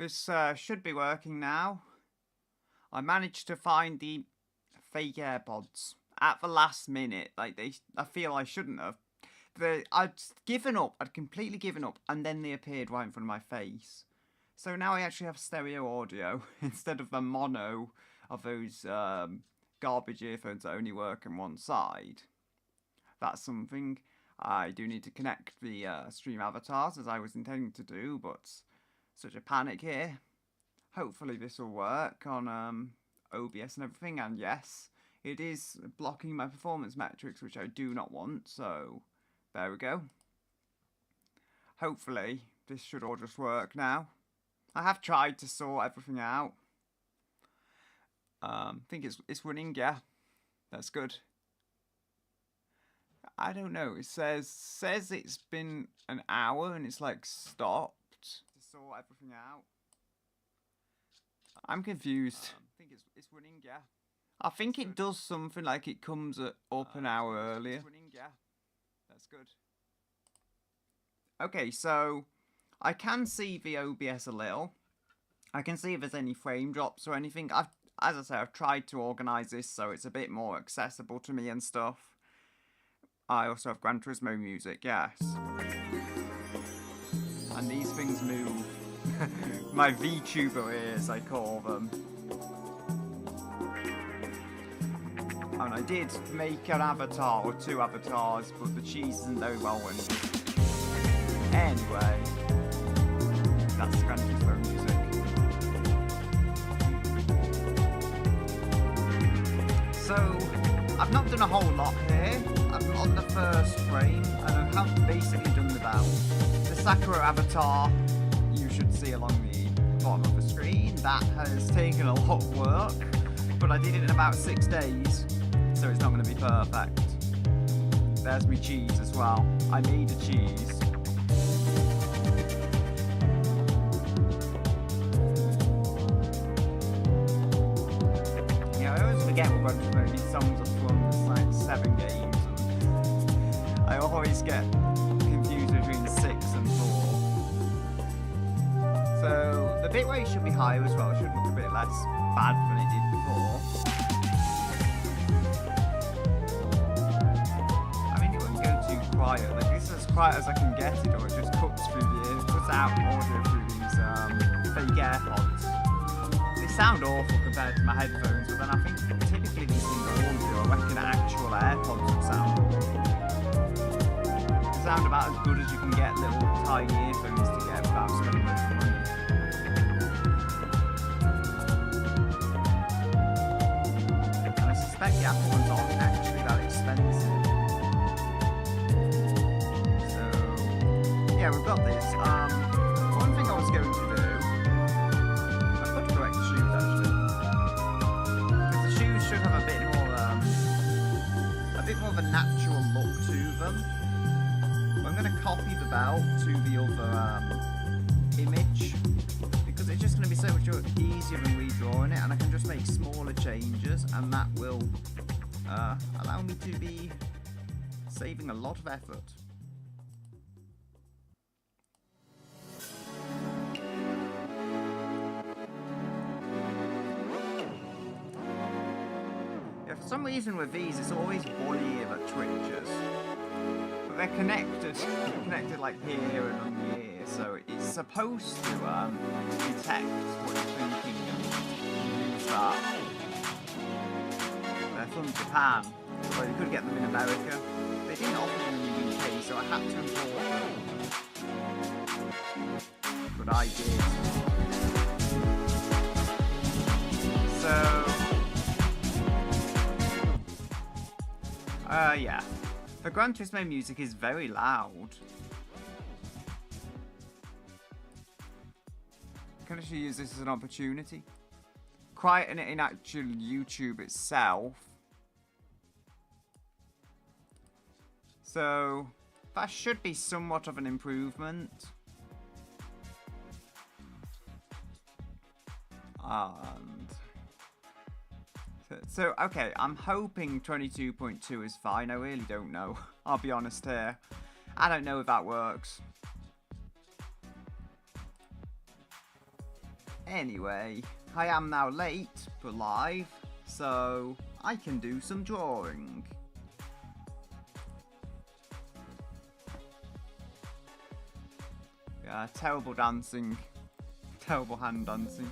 This should be working now. I managed to find the fake AirPods at the last minute. I feel I shouldn't have. I'd given up. I'd completely given up, and then they appeared right in front of my face. So now I actually have stereo audio instead of the mono of those garbage earphones that only work on one side. That's something. I do need to connect the stream avatars as I was intending to do, but such a panic here. Hopefully this will work on OBS and everything, and yes, it is blocking my performance metrics, which I do not want, so there we go. Hopefully this should all just work now. I have tried to sort everything out. I think it's running, yeah. That's good. I don't know. It says it's been an hour and it's like stopped to sort everything out. I'm confused. I think it's running, yeah. I think it does something like it comes up an hour earlier. It's running, yeah. That's good. Okay, so I can see the OBS a little. I can see if there's any frame drops or anything. As I say, I've tried to organise this so it's a bit more accessible to me and stuff. I also have Gran Turismo music, yes. And these things move. My VTuber ears, I call them. And I did make an avatar or two avatars, but the cheese isn't very well rendered. Anyway, that's Gran Turismo music. So, I've not done a whole lot here. I'm on the first frame, and I have basically done without. The Sakura avatar you should see along the bottom of the screen. That has taken a lot of work, but I did it in about 6 days, so it's not going to be perfect. There's me cheese as well. I made a cheese. Yeah, I always forget what bunch of these songs are from. There's like 7 games. I always get confused between 6 and 4. So the bitrate should be higher as well. It should look a bit less bad than it did before. I mean, it won't go too quiet. Like, this is as quiet as I can get it, or it just cuts out audio through these fake AirPods. They sound awful compared to my headphones, but then I think typically these things are audio. I reckon actual AirPods would sound awful. Sound about as good as you can get little tiny earphones to get without spending much money. And I suspect the Apple ones aren't actually that expensive. So yeah, we've got this. One thing I was going to do, I've got to correct the shoes actually, because the shoes should have a bit more of a natural look to them. I'm going to copy the belt to the other image, because it's just going to be so much easier than redrawing it, and I can just make smaller changes, and that will allow me to be saving a lot of effort. Yeah, for some reason with these, it's always one ear that twitches. They're connected like here and on the ear, so it's supposed to detect what you're thinking and use that. They're from Japan, so you could get them in America. They didn't offer them in the UK, so I had to import them. But I did. So, yeah. The Gran Turismo music is very loud. I can actually use this as an opportunity. Quieten it in actual YouTube itself. So that should be somewhat of an improvement. And so, okay, I'm hoping 22.2 is fine. I really don't know. I'll be honest here. I don't know if that works. Anyway, I am now late for live, so I can do some drawing. Yeah, terrible dancing. Terrible hand dancing.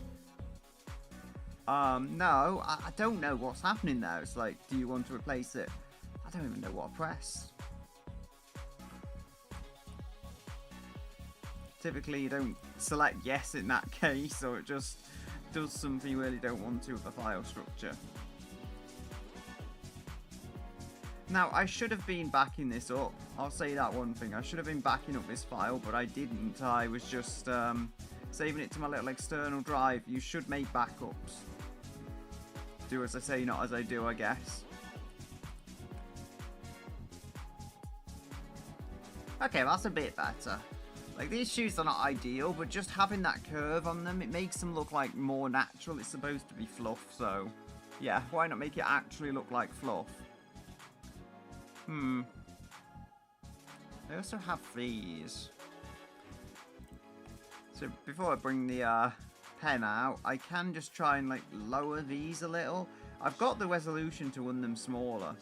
No, I don't know what's happening there. It's like, do you want to replace it? I don't even know what to press. Typically, you don't select yes in that case, or it just does something you really don't want to with the file structure. Now, I should have been backing this up. I'll say that one thing. I should have been backing up this file, but I didn't. I was just saving it to my little external drive. You should make backups. Do as I say, not as I do, I guess. Okay, that's a bit better. Like, these shoes are not ideal, but just having that curve on them, it makes them look like more natural. It's supposed to be fluff, so yeah, why not make it actually look like fluff? I also have these. So before I bring the pen out, I can just try and like lower these a little. I've got the resolution to run them smaller.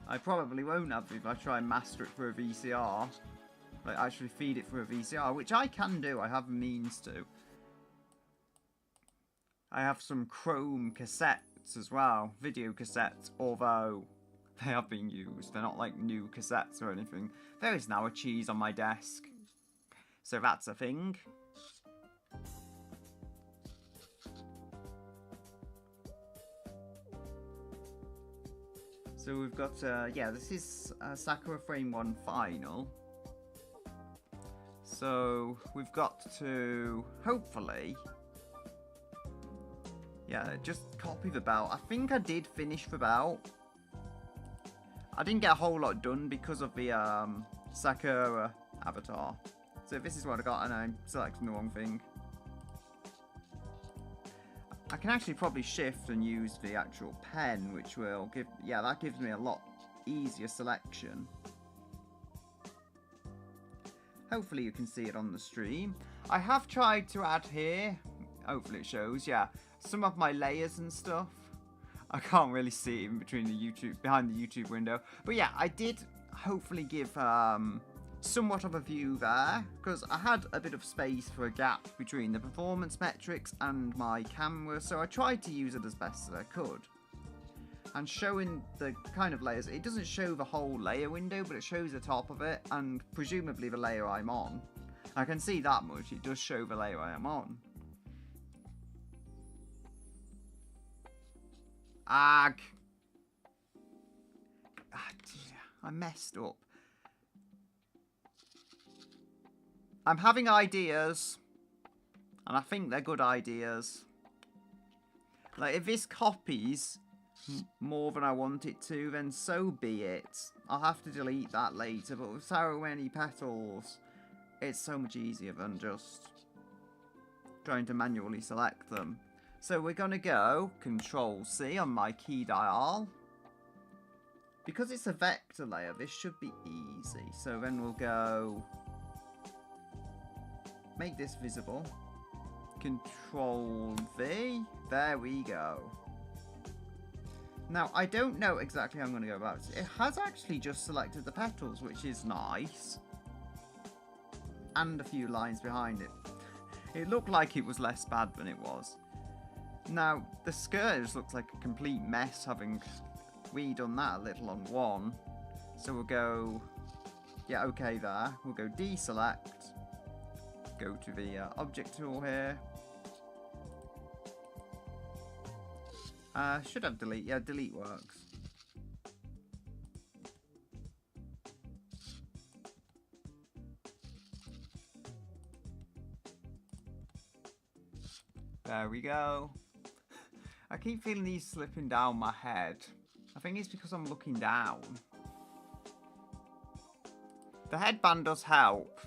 I probably won't have if I try and master it for a VCR. Like actually feed it for a VCR, which I can do. I have means to. I have some Chrome cassettes as well. Video cassettes, although they have been used. They're not like new cassettes or anything. There is now a cheese on my desk. So that's a thing. So we've got, yeah, this is Sakura Frame 1 Final. So we've got to, hopefully, yeah, just copy the belt. I think I did finish the belt. I didn't get a whole lot done because of the Sakura avatar. So this is what I got, and I'm selecting the wrong thing. I can actually probably shift and use the actual pen, which will give, yeah, that gives me a lot easier selection. Hopefully you can see it on the stream. I have tried to add here, hopefully it shows, yeah, some of my layers and stuff. I can't really see it in between the YouTube, behind the YouTube window. But yeah, I did hopefully give somewhat of a view there, because I had a bit of space for a gap between the performance metrics and my camera, so I tried to use it as best as I could. And showing the kind of layers, it doesn't show the whole layer window, but it shows the top of it, and presumably the layer I'm on. I can see that much, it does show the layer I am on. Ag! Ah dear, I messed up. I'm having ideas, and I think they're good ideas. Like, if this copies more than I want it to, then so be it. I'll have to delete that later, but with so many petals, it's so much easier than just trying to manually select them. So we're going to go Control-C on my key dial. Because it's a vector layer, this should be easy. So then we'll go... make this visible. Control-V. There we go. Now, I don't know exactly how I'm going to go about it. It has actually just selected the petals, which is nice. And a few lines behind it. It looked like it was less bad than it was. Now, the skirt just looks like a complete mess, having redone that a little on one. So we'll go... yeah, okay there. We'll go deselect. Go to the object tool here. Should have delete. Yeah, delete works. There we go. I keep feeling these slipping down my head. I think it's because I'm looking down. The headband does help.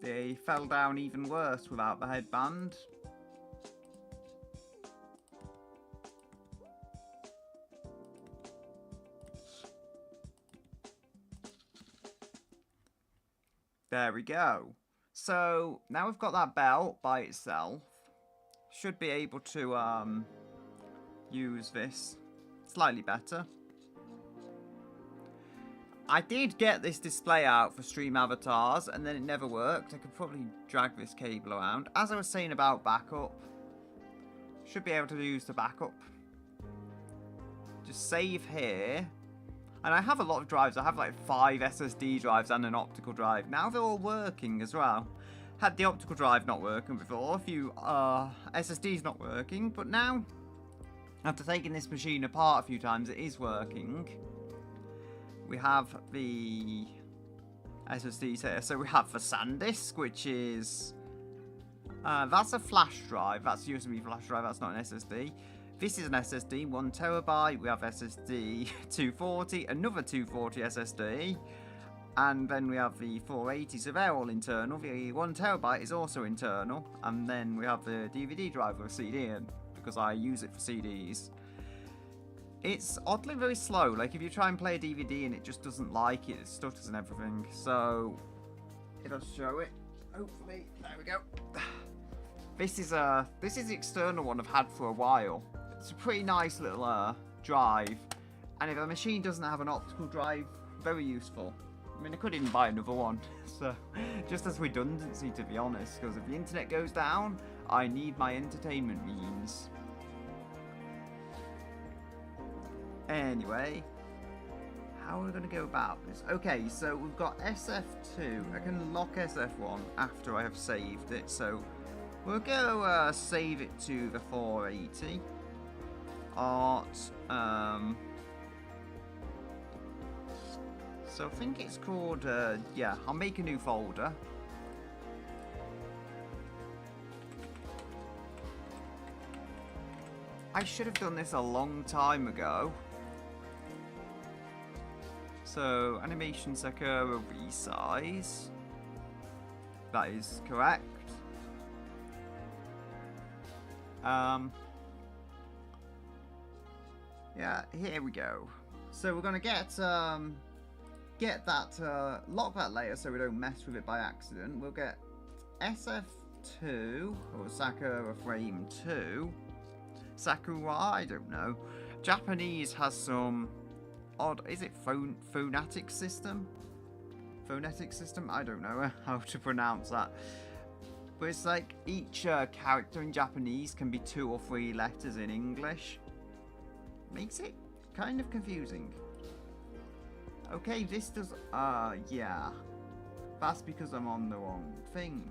They fell down even worse without the headband. There we go. So now we've got that belt by itself. Should be able to use this slightly better. I did get this display out for stream avatars and then it never worked. I could probably drag this cable around. As I was saying about backup, should be able to use the backup. Just save here. And I have a lot of drives. I have like 5 SSD drives and an optical drive. Now they're all working as well. Had the optical drive not working before, a few SSDs not working, but now, after taking this machine apart a few times, it is working. We have the SSDs here. So we have the SanDisk, which is... that's a flash drive. That's a USB flash drive. That's not an SSD. This is an SSD, 1 terabyte. We have SSD 240, another 240 SSD. And then we have the 480, so they're all internal. The 1 terabyte is also internal. And then we have the DVD drive with a CD in, because I use it for CDs. It's oddly very slow. Like, if you try and play a DVD and it just doesn't like it, it stutters and everything. So, it'll show it. Hopefully. There we go. This is the external one I've had for a while. It's a pretty nice little drive. And if a machine doesn't have an optical drive, very useful. I mean, I could even buy another one. So, just as redundancy, to be honest. Because if the internet goes down, I need my entertainment means. Anyway, how are we going to go about this? Okay, so we've got SF2. I can lock SF1 after I have saved it. So we'll go save it to the 480. Art. So I think it's called, yeah, I'll make a new folder. I should have done this a long time ago. So, animation Sakura resize. That is correct. Yeah, here we go. So we're gonna get that, lock that layer so we don't mess with it by accident. We'll get SF2, or Sakura frame 2. Sakura, I don't know. Japanese has some odd, is it phonetic system? Phonetic system? I don't know how to pronounce that. But it's like each character in Japanese can be 2 or 3 letters in English. Makes it kind of confusing. Okay, this does, yeah. That's because I'm on the wrong thing.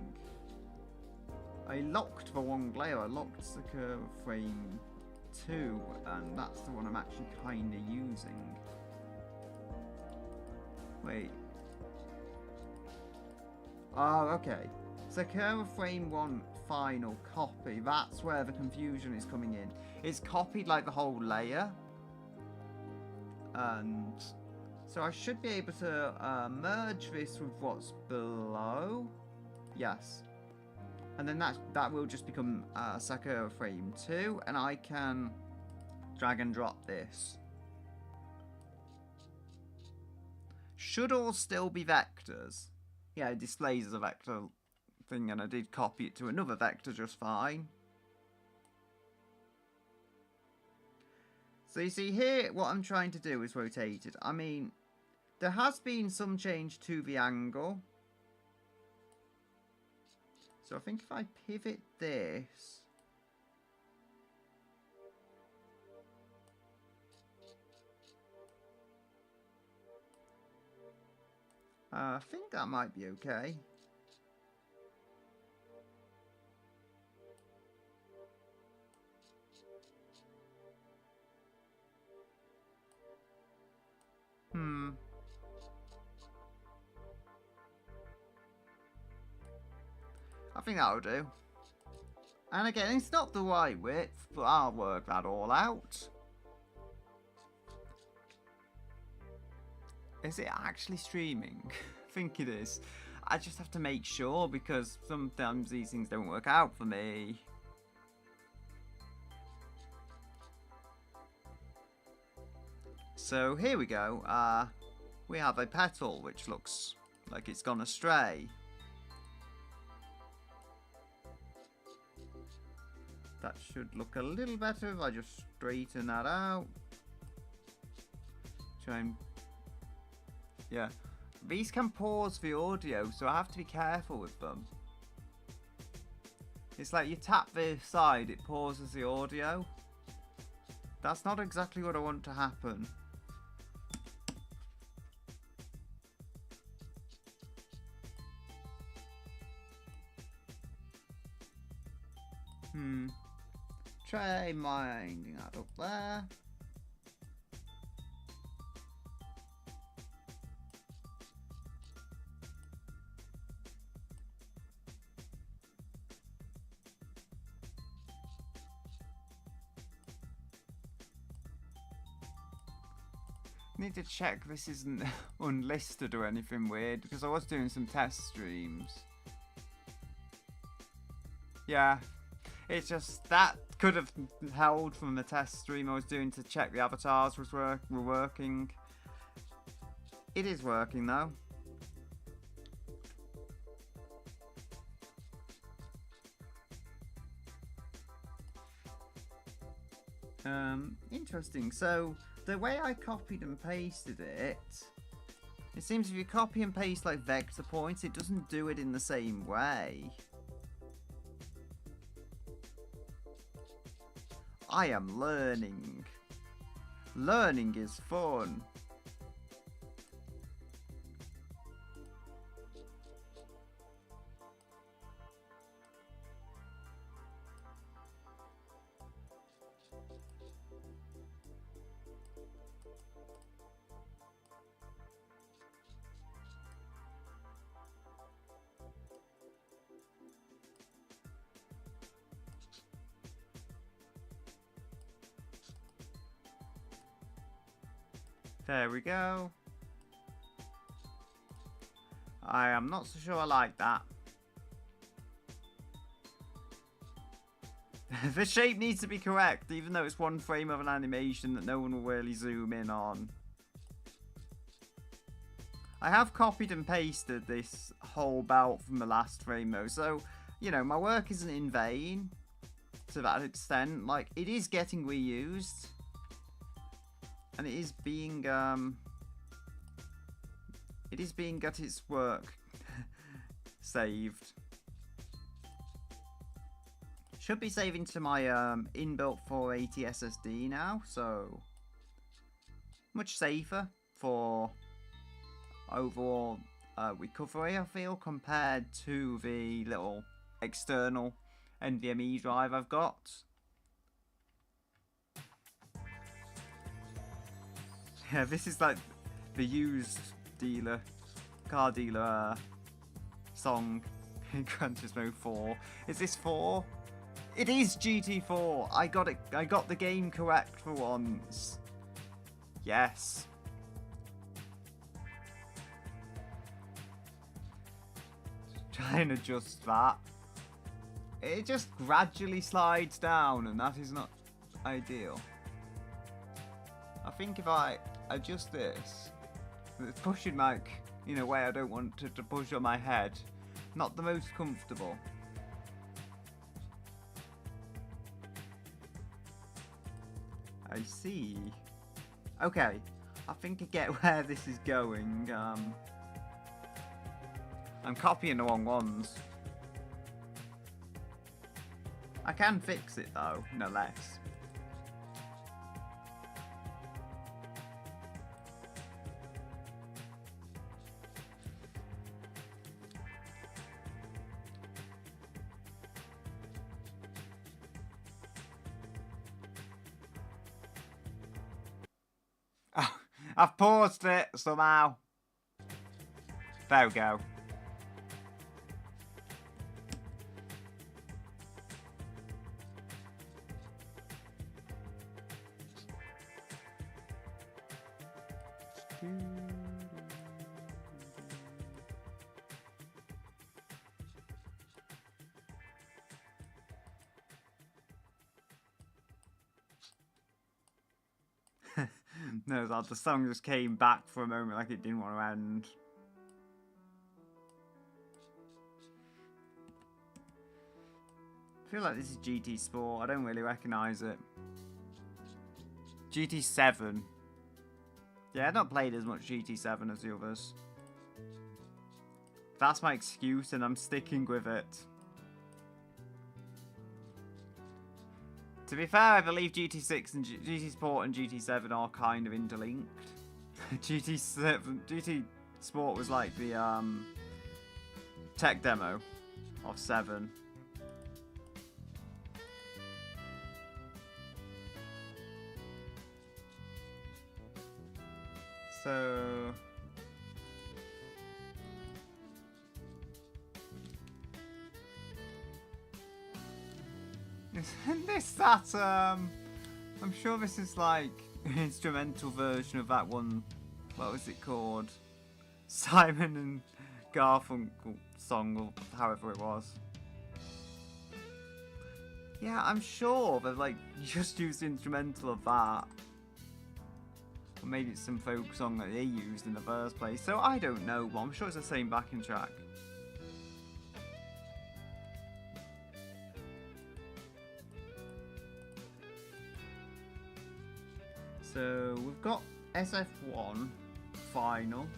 I locked the wrong layer. I locked Sakura frame 2, and that's the one I'm actually kind of using. Wait. Oh, okay. Sakura frame 1 final copy. That's where the confusion is coming in. It's copied like the whole layer. And so I should be able to merge this with what's below. Yes. And then that will just become Sakura frame 2. And I can drag and drop this. Should all still be vectors. Yeah, it displays as a vector thing, and I did copy it to another vector just fine. So you see here, what I'm trying to do is rotate it. I mean, there has been some change to the angle. So I think if I pivot this... I think that might be okay. I think that'll do. And again, it's not the right width, but I'll work that all out. Is it actually streaming? I think it is. I just have to make sure, because sometimes these things don't work out for me. So here we go. We have a petal which looks like it's gone astray. That should look a little better if I just straighten that out. Try and... yeah. These can pause the audio, so I have to be careful with them. It's like you tap the side, it pauses the audio. That's not exactly what I want to happen. Try winding that up there. Need to check this isn't unlisted or anything weird, because I was doing some test streams. Yeah, it's just that could have held from the test stream I was doing to check the avatars were working. It is working though. Interesting. So the way I copied and pasted it, it seems if you copy and paste like vector points, it doesn't do it in the same way. I am learning. Learning is fun. There we go. I am not so sure I like that. The shape needs to be correct, even though it's one frame of an animation that no one will really zoom in on. I have copied and pasted this whole belt from the last frame though, so, you know, my work isn't in vain to that extent. Like, it is getting reused. And it is being got its work saved. Should be saving to my inbuilt 480 SSD now, so much safer for overall recovery, I feel, compared to the little external NVMe drive I've got. Yeah, this is like the used car dealer song in Gran Turismo 4. Is this 4? It is GT4. I got it. I got the game correct for once. Yes. Try and adjust that. It just gradually slides down, and that is not ideal. I think if I adjust this, it's pushing like in a way I don't want it to push on my head. Not the most comfortable. I see. Okay, I think I get where this is going. I'm copying the wrong ones. I can fix it though, no less. I've paused it somehow. There we go. No, the song just came back for a moment like it didn't want to end. feel like this is GT Sport. I don't really recognise it. GT7. Yeah, I've not played as much GT7 as the others. That's my excuse and I'm sticking with it. To be fair, I believe GT6 and GT Sport and GT7 are kind of interlinked. GT Sport was like the tech demo of 7. So isn't this that I'm sure this is like an instrumental version of that one, what was it called? Simon and Garfunkel song, or however it was. Yeah, I'm sure they've like just used the instrumental of that. Or maybe it's some folk song that they used in the first place. So I don't know, but I'm sure it's the same backing track. So we've got SF1 final.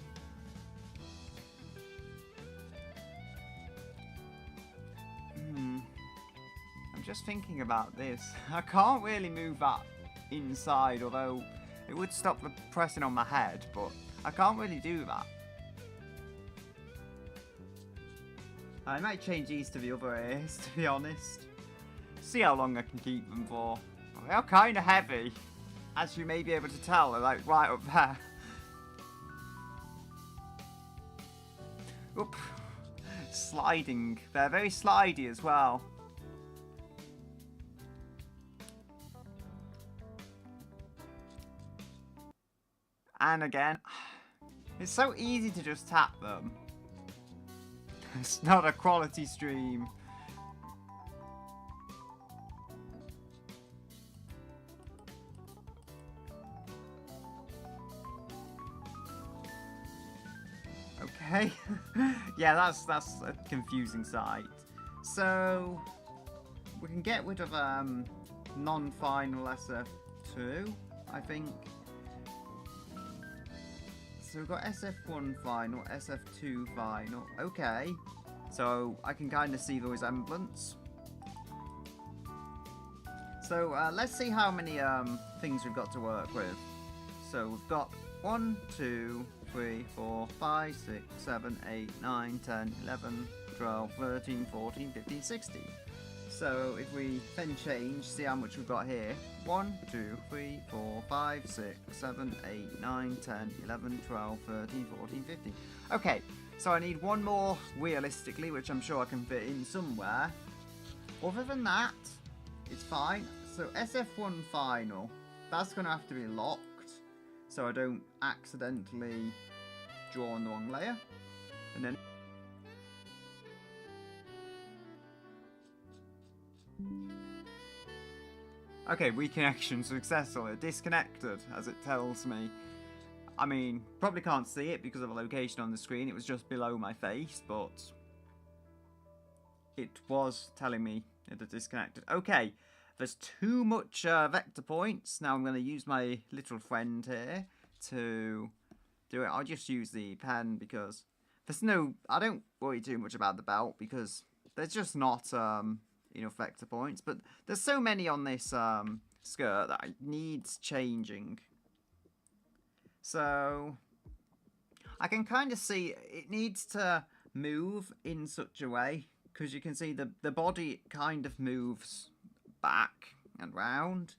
I'm just thinking about this. I can't really move that inside, although it would stop the pressing on my head, but I can't really do that. I might change these to the other ears, to be honest. See how long I can keep them for. They are kind of heavy, as you may be able to tell. They're like right up there. Oop. Sliding. They're very slidey as well. And again, it's so easy to just tap them. It's not a quality stream. Okay. Yeah, that's a confusing sight. So we can get rid of non-final SF2, I think. So we've got SF1 final, SF2 final. Okay. So I can kind of see the resemblance. So let's see how many things we've got to work with. So we've got 1, 2, 3, 4, 5, 6, 7, 8, 9, 10, 11, 12, 13, 14, 15, 16. So if we then change, see how much we've got here. 1, 2, 3, 4, 5, 6, 7, 8, 9, 10, 11, 12, 13, 14, 15. Okay, so I need one more realistically, which I'm sure I can fit in somewhere. Other than that, it's fine. So SF1 final, that's going to have to be locked, so I don't accidentally draw on the wrong layer. And then okay, reconnection successful. It disconnected, as it tells me. I mean, probably can't see it because of the location on the screen. It was just below my face, but it was telling me it had disconnected. Okay, there's too much vector points. Now I'm going to use my little friend here to do it. I'll just use the pen because there's no... I don't worry too much about the belt because there's just not enough vector points. But there's so many on this skirt that it needs changing. So I can kind of see it needs to move in such a way, because you can see the body kind of moves back and round.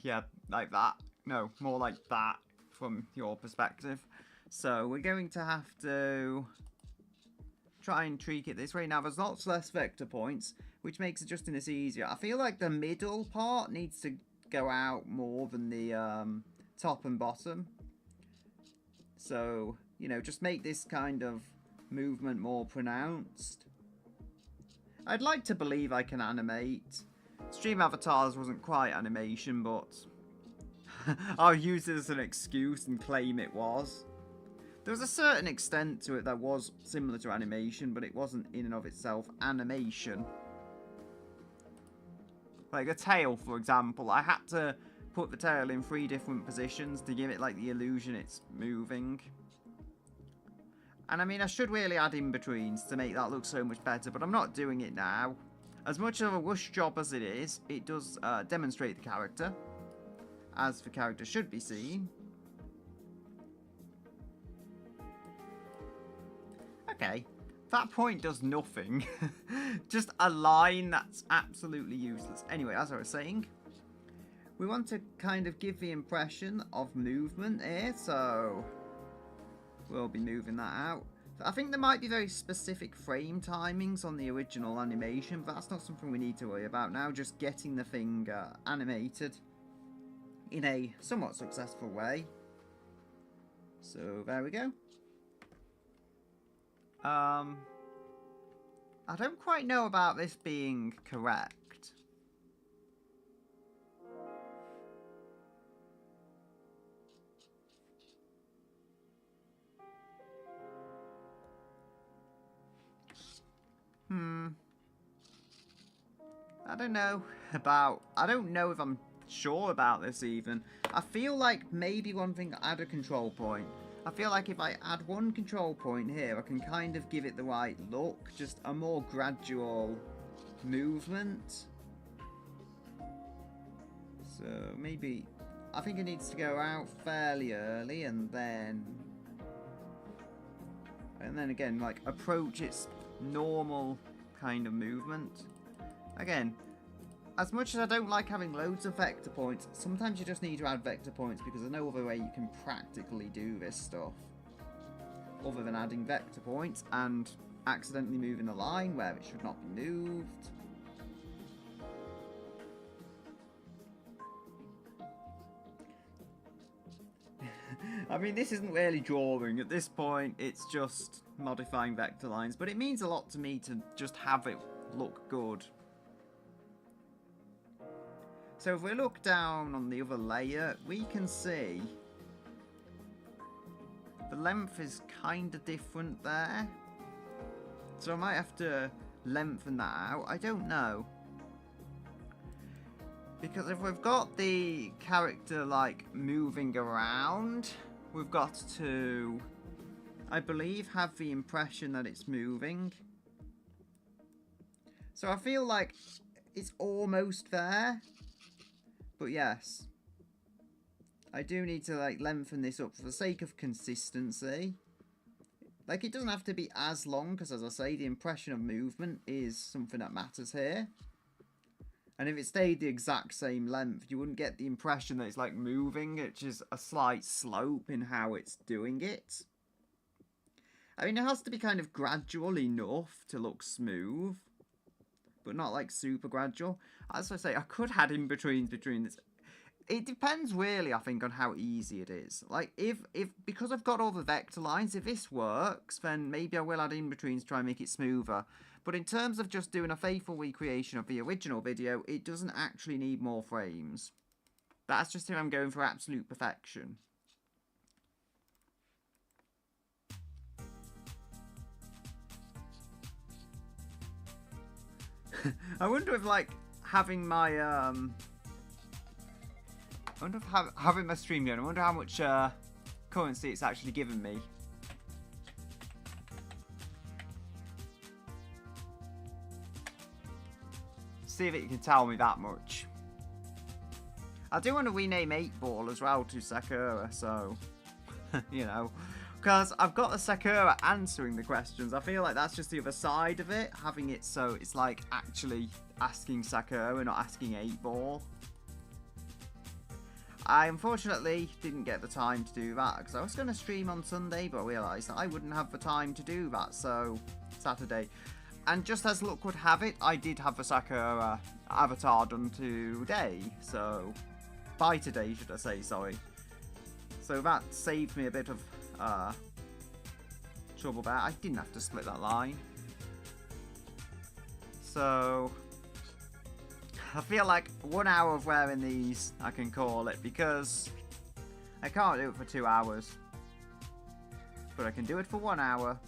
Yeah, like that. No, more like that from your perspective. So we're going to have to try and tweak it this way. Now there's lots less vector points, which makes adjusting this easier. I feel like the middle part needs to go out more than the top and bottom. So, you know, just make this kind of movement more pronounced. I'd like to believe I can animate. Stream Avatars wasn't quite animation, but I'll use it as an excuse and claim it was. There was a certain extent to it that was similar to animation, but it wasn't in and of itself animation. Like a tail, for example, I had to put the tail in 3 different positions to give it like the illusion it's moving. And I mean, I should really add in-betweens to make that look so much better, but I'm not doing it now. As much of a rush job as it is, it does demonstrate the character, as the character should be seen. Okay, that point does nothing. Just a line that's absolutely useless. Anyway, as I was saying, we want to kind of give the impression of movement here, so we'll be moving that out. I think there might be very specific frame timings on the original animation, but that's not something we need to worry about now. Just getting the thing animated in a somewhat successful way. So there we go. I don't quite know about this being correct. I don't know if I'm sure about this even. I feel like maybe one thing, add a control point. I feel like if I add one control point here, I can kind of give it the right look. Just a more gradual movement. So maybe, I think it needs to go out fairly early and then again, like, approach its normal kind of movement. Again, as much as I don't like having loads of vector points, sometimes you just need to add vector points because there's no other way you can practically do this stuff other than adding vector points and accidentally moving a line where it should not be moved. I mean, this isn't really drawing. At this point, it's just modifying vector lines, but it means a lot to me to just have it look good. So if we look down on the other layer, we can see the length is kind of different there. So I might have to lengthen that out. I don't know. Because if we've got the character, like, moving around, we've got to, I believe, have the impression that it's moving. So I feel like it's almost there. But yes, I do need to, like, lengthen this up for the sake of consistency. Like, it doesn't have to be as long, because as I say, the impression of movement is something that matters here. And if it stayed the exact same length, you wouldn't get the impression that it's, like, moving, which is a slight slope in how it's doing it. I mean, it has to be kind of gradual enough to look smooth, but not, like, super gradual. As I say, I could add in-betweens between this. It depends really, I think, on how easy it is. Like, if because I've got all the vector lines, if this works, then maybe I will add in-betweens to try and make it smoother. But in terms of just doing a faithful recreation of the original video, it doesn't actually need more frames. That's just if I'm going for absolute perfection. I wonder if, like, having my having my stream going, I wonder how much currency it's actually given me. See if it can tell me that much. I do want to rename 8-Ball as well to Sakura, so you know, because I've got the Sakura answering the questions. I feel like that's just the other side of it, having it so it's like actually asking Sakura and not asking 8-Ball. I unfortunately didn't get the time to do that because I was going to stream on Sunday, but I realised that I wouldn't have the time to do that, so Saturday. And just as luck would have it, I did have the Sakura avatar done today, so by today should I say, sorry. So that saved me a bit of trouble there. I didn't have to split that line. So I feel like 1 hour of wearing these, I can call it, because I can't do it for 2 hours. But I can do it for 1 hour.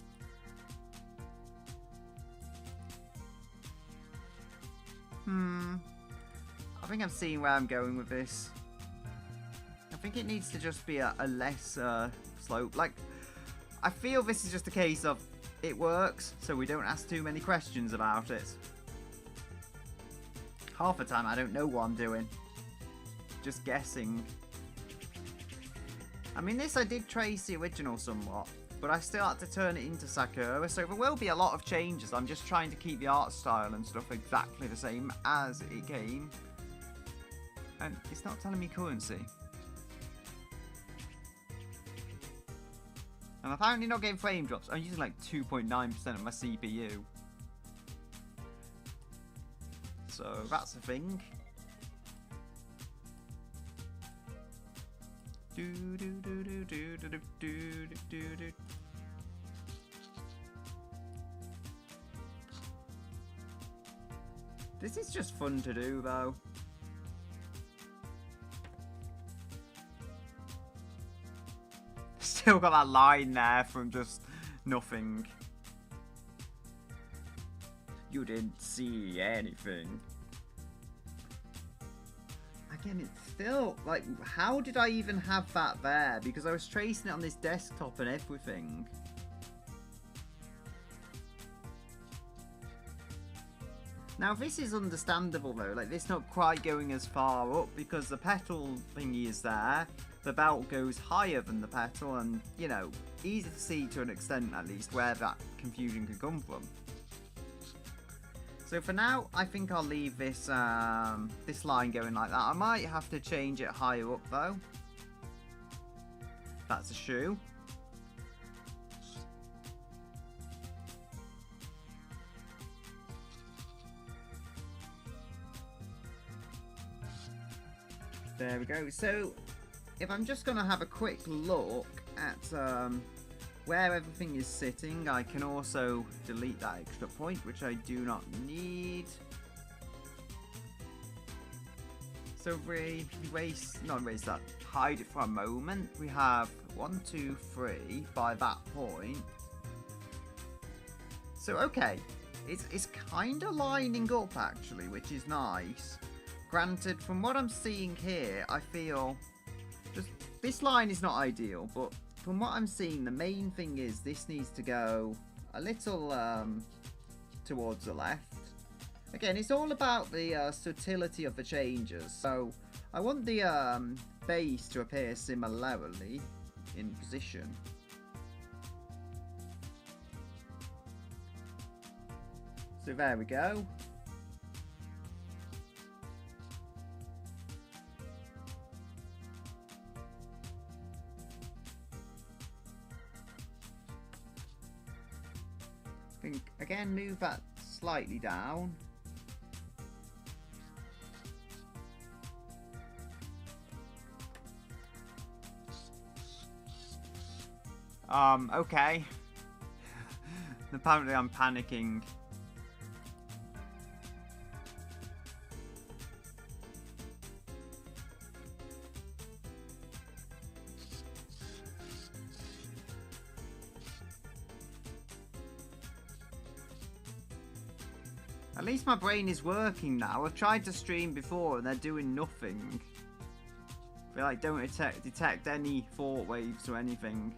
I think I'm seeing where I'm going with this. I think it needs to just be a less slope. Like, I feel this is just a case of it works, so we don't ask too many questions about it. Half the time I don't know what I'm doing. Just guessing. I mean, this I did trace the original somewhat, but I still had to turn it into Sakura, so there will be a lot of changes. I'm just trying to keep the art style and stuff exactly the same as it came. And it's not telling me currency. I'm apparently not getting frame drops. I'm using like 2.9% of my CPU. So that's a thing. This is just fun to do though. Still got that line there from just nothing. You didn't see anything. Again, it's still, like, how did I even have that there? Because I was tracing it on this desktop and everything. Now, this is understandable, though. Like, this not quite going as far up because the petal thingy is there. The belt goes higher than the petal and, you know, easy to see to an extent, at least, where that confusion could come from. So for now, I think I'll leave this this line going like that. I might have to change it higher up though. That's a shoe. There we go. So if I'm just going to have a quick look at where everything is sitting, I can also delete that extra point, which I do not need. So we not erase that, hide it for a moment. We have 1, 2, 3 by that point. So okay, it's kind of lining up actually, which is nice. Granted, from what I'm seeing here, I feel just this line is not ideal, but from what I'm seeing, the main thing is this needs to go a little towards the left. Again, it's all about the subtlety of the changes. So I want the base to appear similarly in position. So there we go. Again, move that slightly down. Okay. Apparently I'm panicking. At least my brain is working now. I've tried to stream before and they're doing nothing. They like don't detect any thought waves or anything.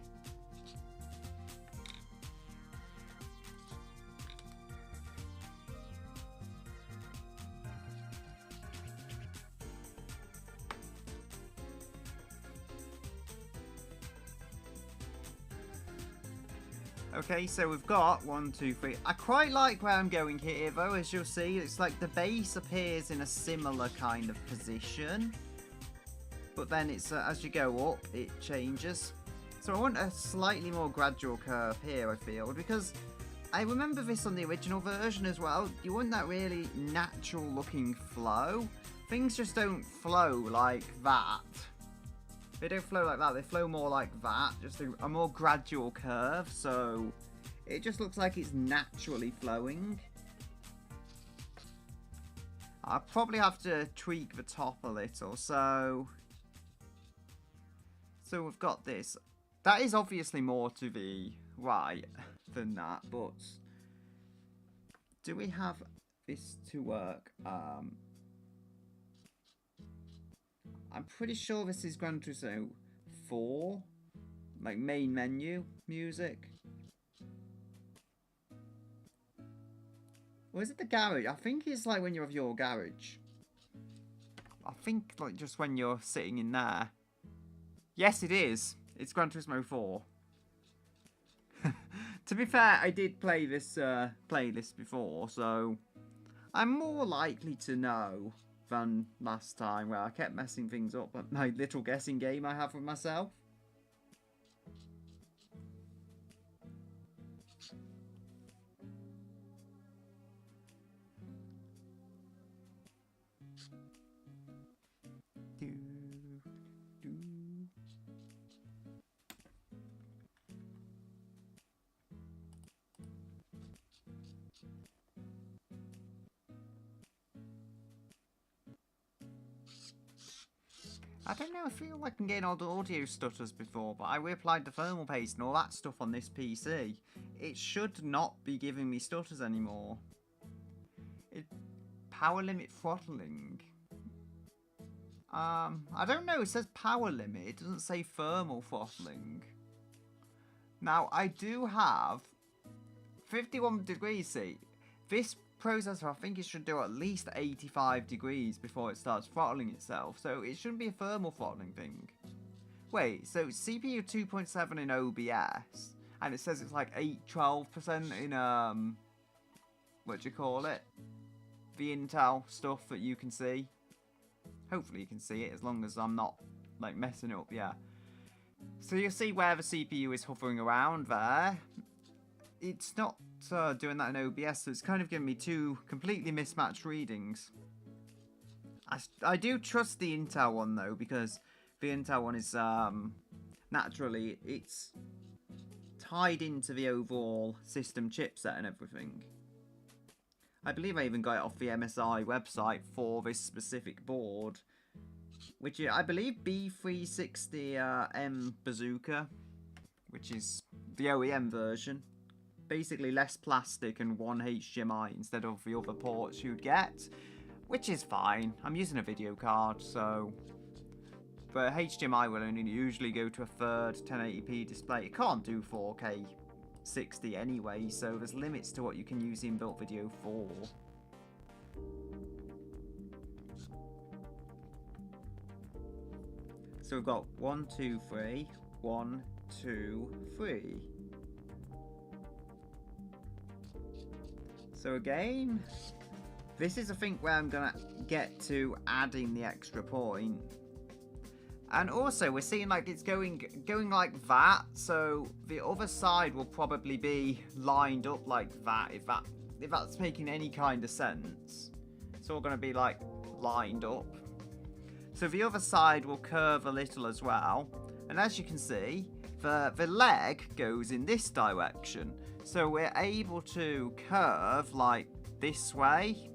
Okay, so we've got 1, 2, 3. I quite like where I'm going here, though. As you'll see, it's like the base appears in a similar kind of position, but then it's as you go up, it changes. So I want a slightly more gradual curve here, I feel, because I remember this on the original version as well. You want that really natural-looking flow. Things just don't flow like that. They don't flow like that, they flow more like that, just a more gradual curve, so it just looks like it's naturally flowing. I'll probably have to tweak the top a little, so we've got this. That is obviously more to the right than that, but do we have this to work? I'm pretty sure this is Gran Turismo 4. Like, main menu music. Or is it the garage? I think it's like when you have your garage. I think like just when you're sitting in there. Yes, it is. It's Gran Turismo 4. To be fair, I did play this playlist before, so I'm more likely to know than last time where I kept messing things up at my little guessing game I have with myself. I don't know, I feel like I'm getting all the audio stutters before, but I reapplied the thermal paste and all that stuff on this PC. It should not be giving me stutters anymore. Power limit throttling. I don't know, it says power limit, it doesn't say thermal throttling. Now, I do have 51 degrees, see. This processor, I think it should do at least 85 degrees before it starts throttling itself, so it shouldn't be a thermal throttling thing. Wait, so CPU 2.7 in OBS, and it says it's like 12% in, what do you call it? The Intel stuff that you can see. Hopefully you can see it, as long as I'm not, like, messing it up, yeah. So you'll see where the CPU is hovering around there. It's not doing that in OBS, so it's kind of giving me two completely mismatched readings. I do trust the Intel one, though, because the Intel one is, naturally, it's tied into the overall system chipset and everything. I believe I even got it off the MSI website for this specific board, which I believe B360M Bazooka, which is the OEM version. Basically less plastic and one HDMI instead of the other ports you'd get, which is fine. I'm using a video card, so... But HDMI will only usually go to a third 1080p display. It can't do 4K 60 anyway, so there's limits to what you can use inbuilt video for. So we've got 1, 2, 3, 1, 2, 3. So again, this is I think where I'm gonna get to adding the extra point. And also we're seeing like it's going like that, so the other side will probably be lined up like that if that's making any kind of sense. It's all gonna be like lined up. So the other side will curve a little as well. And as you can see, the leg goes in this direction. So we're able to curve like this way,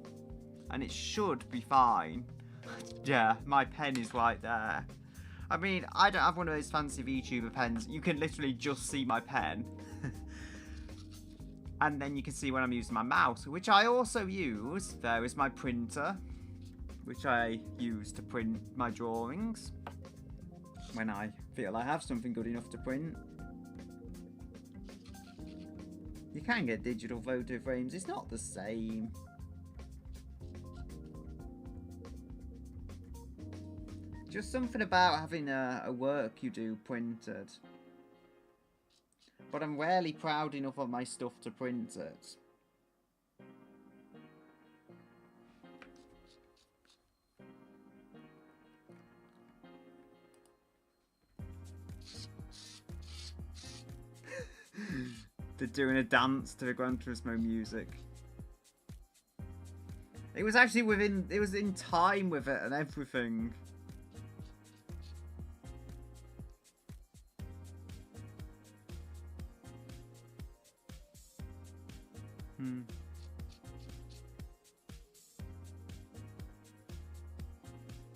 and it should be fine. Yeah, my pen is right there. I mean, I don't have one of those fancy VTuber pens. You can literally just see my pen. And then you can see when I'm using my mouse, which I also use. There is my printer, which I use to print my drawings when I feel I have something good enough to print. You can get digital photo frames, it's not the same. Just something about having a work you do printed. But I'm rarely proud enough of my stuff to print it. They're doing a dance to the Gran Turismo music. It was actually it was in time with it and everything.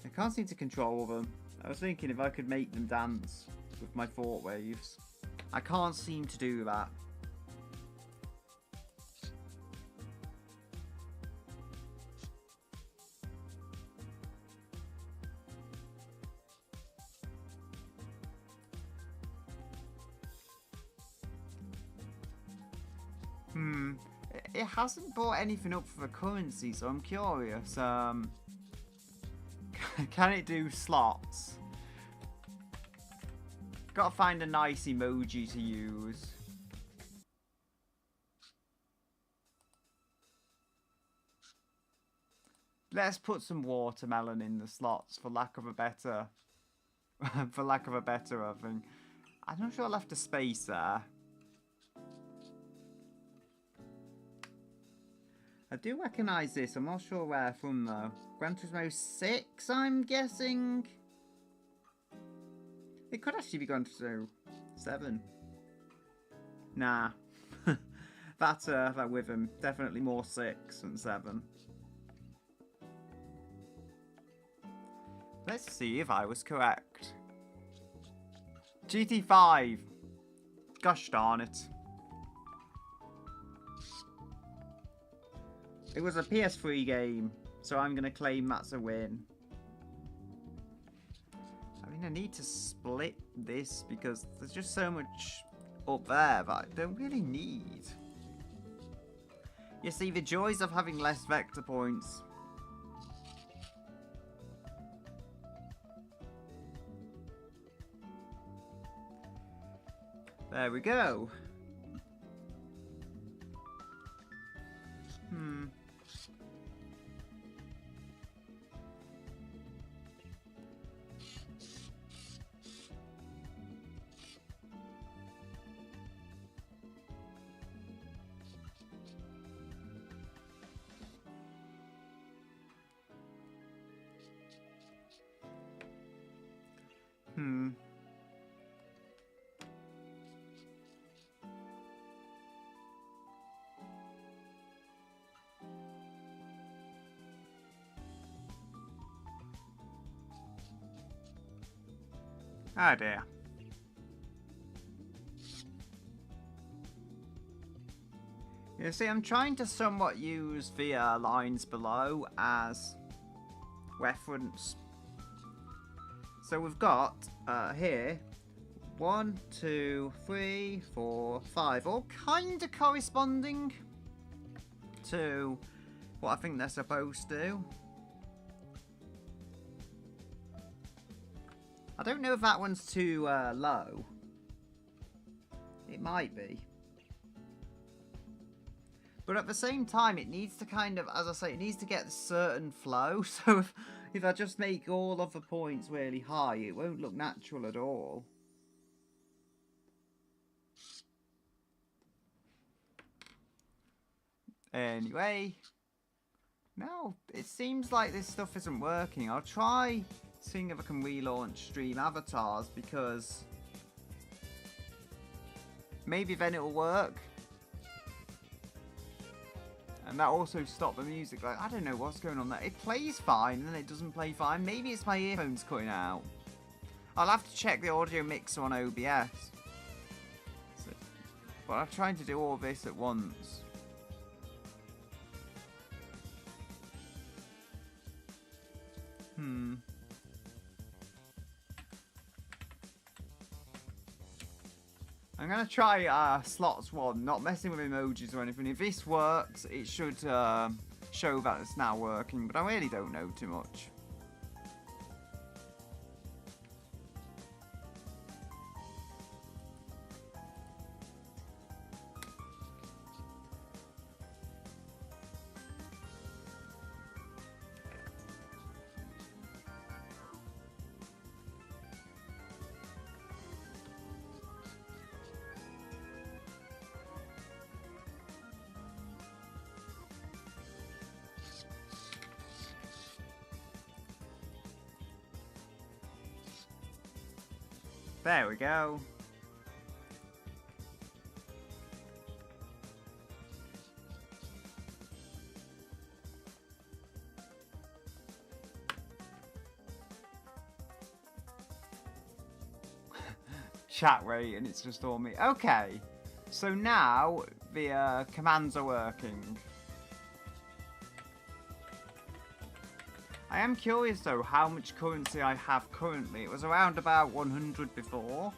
I can't seem to control them. I was thinking if I could make them dance with my thought waves. I can't seem to do that. It hasn't brought anything up for the currency, so I'm curious. Can it do slots? Gotta find a nice emoji to use. Let's put some watermelon in the slots for lack of a better for lack of a better thing. I'm not sure I left a space there. I do recognise this, I'm not sure where from though. Gran Turismo 6, I'm guessing. It could actually be Gran Turismo 7. Nah. that with him. Definitely more 6 than 7. Let's see if I was correct. GT5. Gosh darn it. It was a PS3 game, so I'm going to claim that's a win. I mean, I need to split this because there's just so much up there that I don't really need. You see, the joys of having less vector points. There we go. Oh dear. You see, I'm trying to somewhat use the lines below as reference. So we've got here 1, 2, 3, 4, 5, all kind of corresponding to what I think they're supposed to. I don't know if that one's too low. It might be. But at the same time, it needs to kind of, as I say, it needs to get a certain flow. So if I just make all of the points really high, it won't look natural at all. Anyway. No, it seems like this stuff isn't working. I'll try seeing if I can relaunch stream avatars because maybe then it'll work. And that also stopped the music. Like, I don't know what's going on there. It plays fine and then it doesn't play fine. Maybe it's my earphones cutting out. I'll have to check the audio mixer on OBS. But I'm trying to do all this at once. I'm going to try slots 1, not messing with emojis or anything. If this works, it should show that it's now working, but I really don't know too much. There we go. Chat rate and it's just all me. Okay, so now the commands are working. I am curious though how much currency I have currently. It was around about 100 before.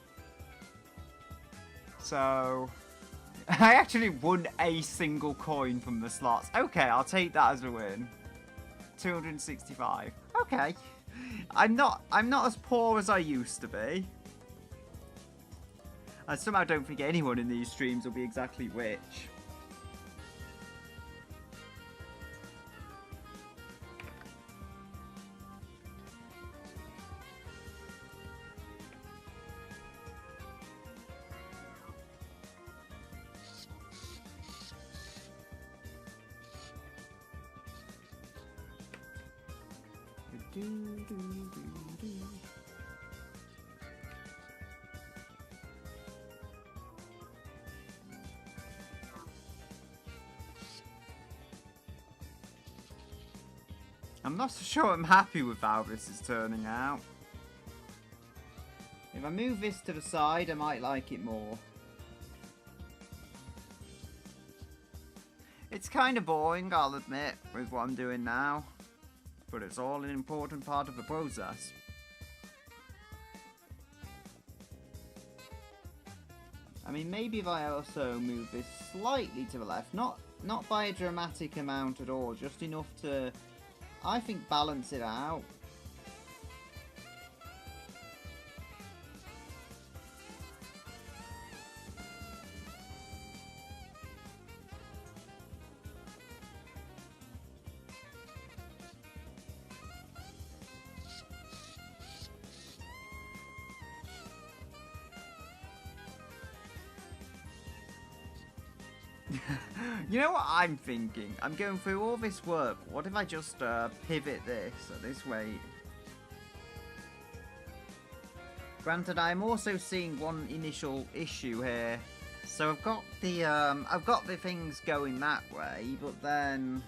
So, I actually won a single coin from the slots. Okay, I'll take that as a win. 265. Okay. I'm not as poor as I used to be. I somehow don't think anyone in these streams will be exactly rich. I'm not so sure I'm happy with how this is turning out. If I move this to the side, I might like it more. It's kind of boring, I'll admit, with what I'm doing now. But it's all an important part of the process. I mean, maybe if I also move this slightly to the left, not by a dramatic amount at all, just enough to, I think, balance it out. You know what I'm thinking? I'm going through all this work. What if I just pivot this at this way? Granted, I'm also seeing one initial issue here. So I've got the things going that way, but then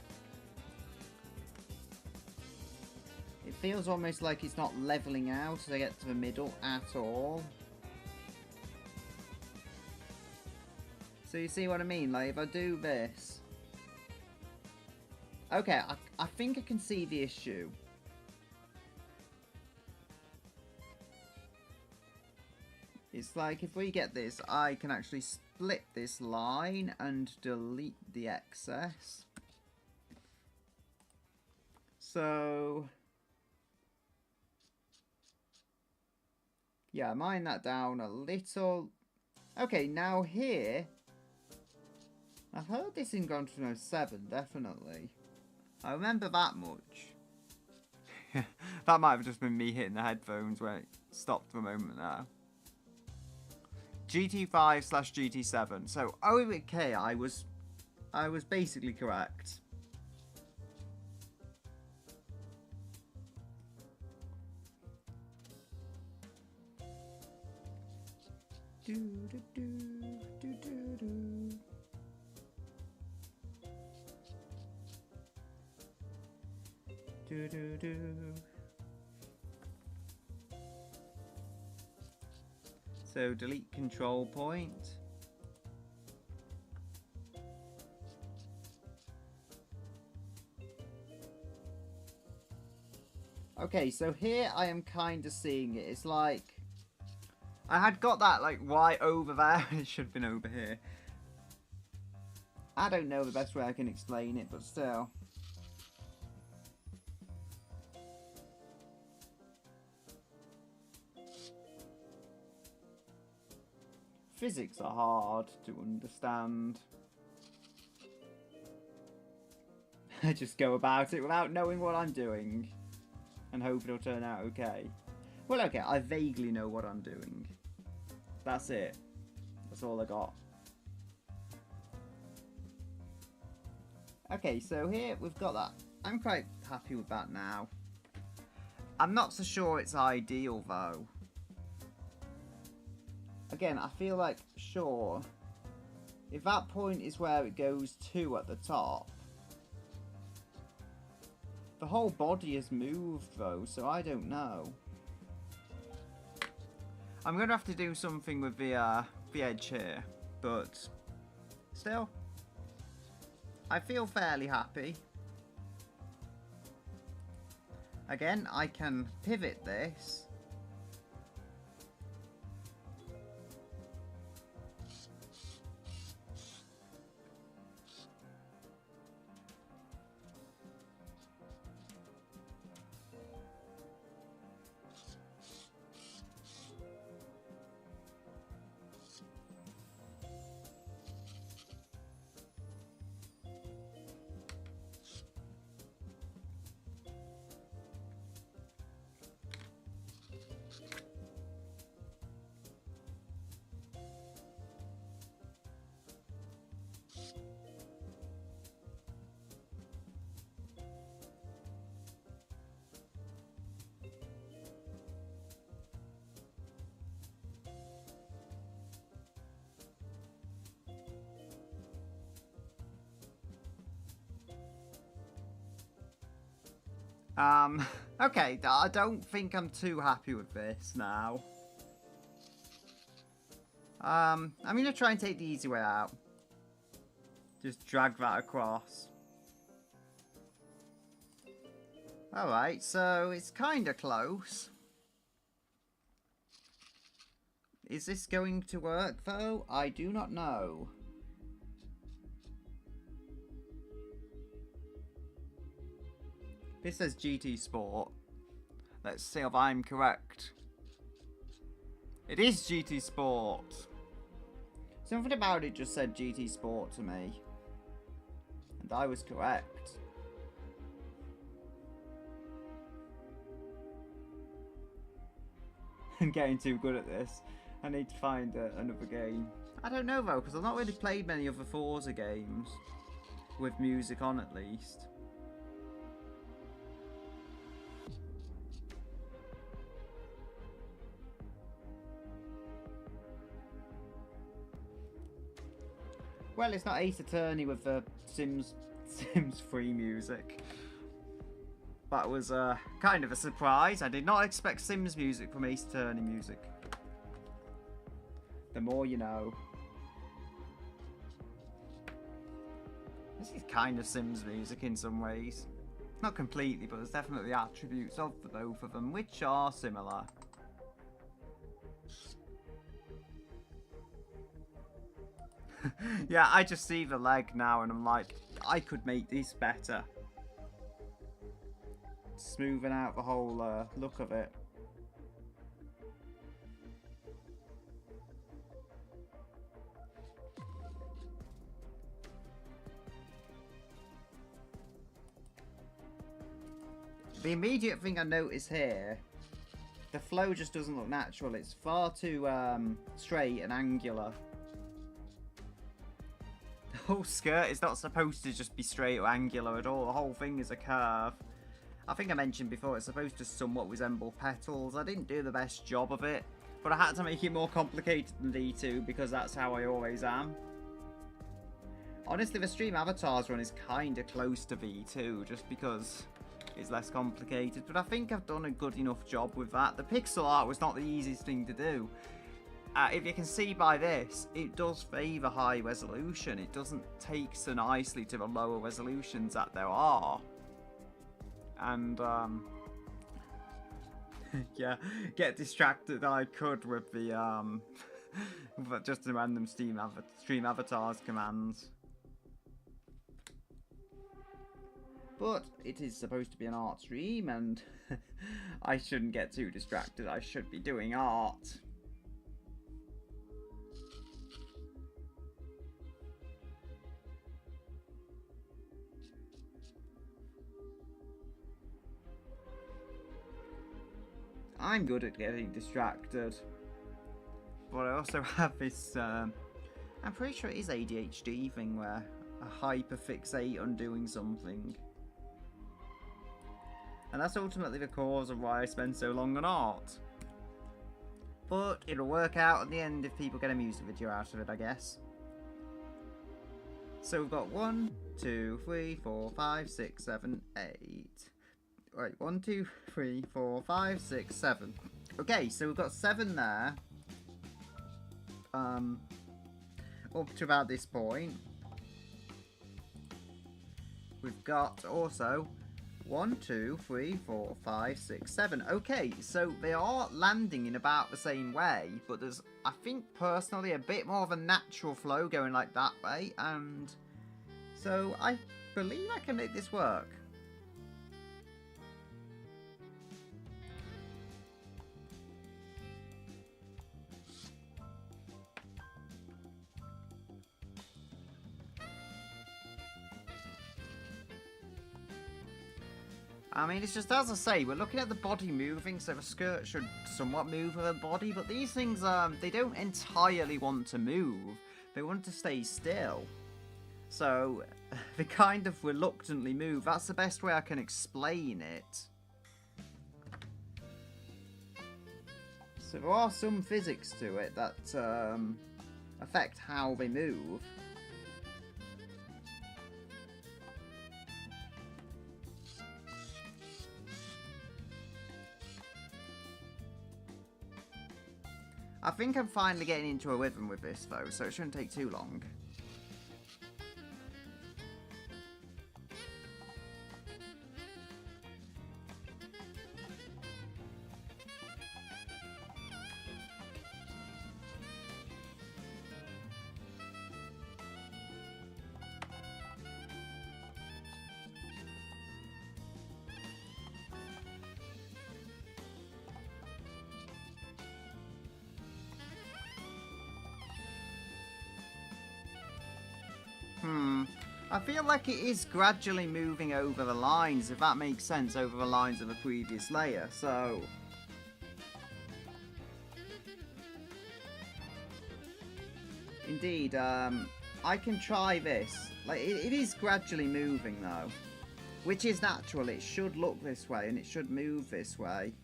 it feels almost like it's not leveling out as I get to the middle at all. So you see what I mean? Like, if I do this... Okay, I think I can see the issue. It's like, if we get this, I can actually split this line and delete the excess. So... yeah, mind that down a little. Okay, now here... I've heard this in Gran Turismo 7, definitely. I remember that much. That might have just been me hitting the headphones where it stopped for a moment there. GT5/GT7. So, okay, I was basically correct. Do do do do do do. Do do do. So delete control point. Okay, so here I am kind of seeing it. It's like I had got that like right over there. It should have been over here. I don't know the best way I can explain it, but still. Physics are hard to understand. I just go about it without knowing what I'm doing and hope it'll turn out okay. Well, okay, I vaguely know what I'm doing. That's it. That's all I got. Okay, so here we've got that. I'm quite happy with that now. I'm not so sure it's ideal though. Again, I feel like, sure, if that point is where it goes to at the top, the whole body has moved though, so I don't know. I'm going to have to do something with the edge here, but still, I feel fairly happy. Again, I can pivot this. Okay, I don't think I'm too happy with this now. I'm gonna try and take the easy way out. Just drag that across. Alright, so it's kinda close. Is this going to work though? I do not know. This says GT Sport. Let's see if I'm correct. It is GT Sport. Something about it just said GT Sport to me. And I was correct. I'm getting too good at this. I need to find another game. I don't know though, because I've not really played many other Forza games. With music on at least. Well, it's not Ace Attorney with the Sims 3 music. That was kind of a surprise. I did not expect Sims music from Ace Attorney music. The more you know. This is kind of Sims music in some ways. Not completely, but there's definitely attributes of the both of them, which are similar. Yeah, I just see the leg now and I'm like, I could make this better. Smoothing out the whole look of it. The immediate thing I notice here, the flow just doesn't look natural. It's far too straight and angular. The whole skirt is not supposed to just be straight or angular at all. The whole thing is a curve. I think I mentioned before, it's supposed to somewhat resemble petals. I didn't do the best job of it, but I had to make it more complicated than D2 because that's how I always am. Honestly, the stream avatars run is kind of close to V2 just because it's less complicated, but I think I've done a good enough job with that. The pixel art was not the easiest thing to do. If you can see by this, it does favour high resolution. It doesn't take so nicely to the lower resolutions that there are. And, yeah, get distracted I could with the, with just the random stream avatars commands. But it is supposed to be an art stream, and I shouldn't get too distracted. I should be doing art. I'm good at getting distracted. But I also have this, I'm pretty sure it is ADHD thing where I hyperfixate on doing something. And that's ultimately the cause of why I spend so long on art. But it'll work out at the end if people get a music video out of it, I guess. So we've got 1, 2, 3, 4, 5, 6, 7, 8. Right, 1, 2, 3, 4, 5, 6, 7. Okay, so we've got 7 there. Up to about this point. We've got also 1, 2, 3, 4, 5, 6, 7. Okay, so they are landing in about the same way, but there's, I think, personally, a bit more of a natural flow going like that way, and so I believe I can make this work. I mean, it's just, as I say, we're looking at the body moving, so the skirt should somewhat move with the body, but these things, they don't entirely want to move. They want to stay still. So, they kind of reluctantly move. That's the best way I can explain it. So there are some physics to it that affect how they move. I think I'm finally getting into a rhythm with this though, so it shouldn't take too long. I feel like it is gradually moving over the lines, if that makes sense, over the lines of the previous layer, so... Indeed, I can try this. Like, it is gradually moving, though. Which is natural, it should look this way, and it should move this way.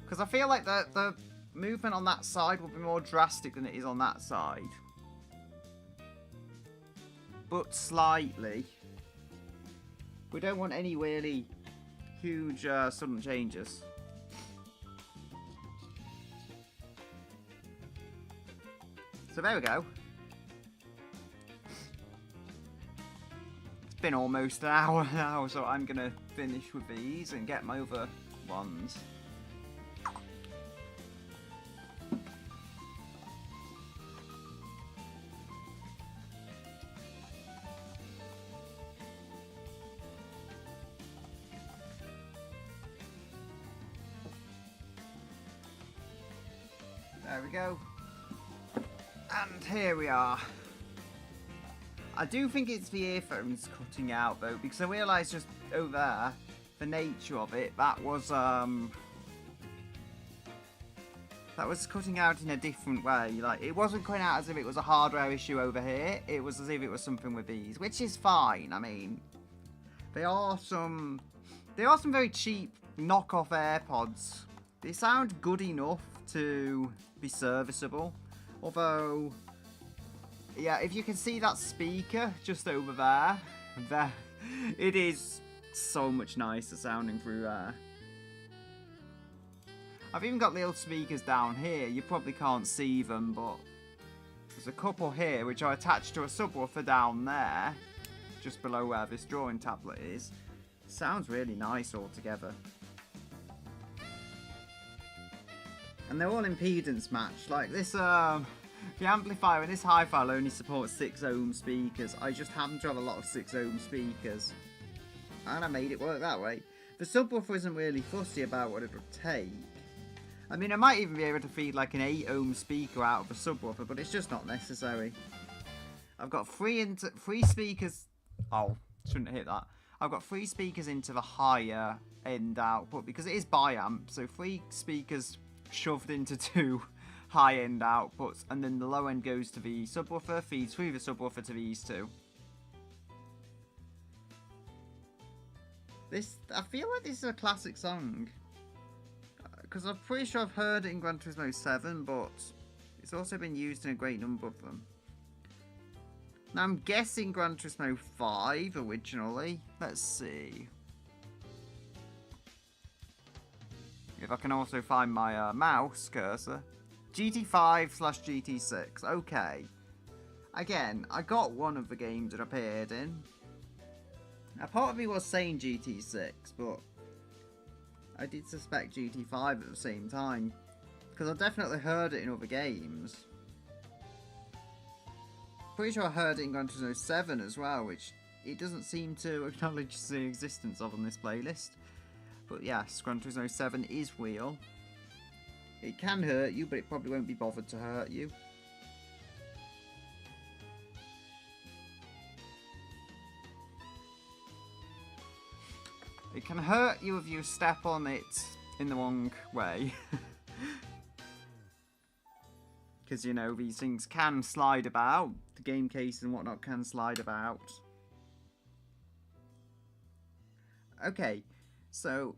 Because I feel like the movement on that side will be more drastic than it is on that side. But slightly. We don't want any really huge sudden changes. So there we go. It's been almost an hour now, so I'm going to finish with these and get my other ones. There we go. And here we are. I do think it's the earphones cutting out though, because I realised just over there, the nature of it, that was cutting out in a different way. Like, it wasn't cutting out as if it was a hardware issue over here, it was as if it was something with these, which is fine. I mean, they are some very cheap knockoff AirPods. They sound good enough to be serviceable. Although, yeah, if you can see that speaker just over there, it is so much nicer sounding through there. I've even got little speakers down here. You probably can't see them, but there's a couple here which are attached to a subwoofer down there, just below where this drawing tablet is. Sounds really nice altogether. And they're all impedance matched. Like this, the amplifier in this hi-fi only supports 6 ohm speakers. I just happen to have a lot of 6 ohm speakers, and I made it work that way. The subwoofer isn't really fussy about what it would take. I mean, I might even be able to feed like an 8 ohm speaker out of a subwoofer, but it's just not necessary. I've got 3 speakers. Oh, shouldn't have hit that. I've got 3 speakers into the higher end output because it is biamp, so 3 speakers shoved into 2 high-end outputs, and then the low end goes to the subwoofer, feeds through the subwoofer to these 2. I feel like this is a classic song, because I'm pretty sure I've heard it in Gran Turismo 7, but it's also been used in a great number of them. Now I'm guessing Gran Turismo 5 originally. Let's see if I can also find my mouse cursor. GT5/GT6. Okay. Again, I got one of the games it appeared in. Now, part of me was saying GT6, but I did suspect GT5 at the same time, because I definitely heard it in other games. Pretty sure I heard it in Gran Turismo 7 as well, which it doesn't seem to acknowledge the existence of on this playlist. But yes, Gran Turismo 7 is real. It can hurt you, but it probably won't be bothered to hurt you. It can hurt you if you step on it in the wrong way. Because, you know, these things can slide about. The game case and whatnot can slide about. Okay, so,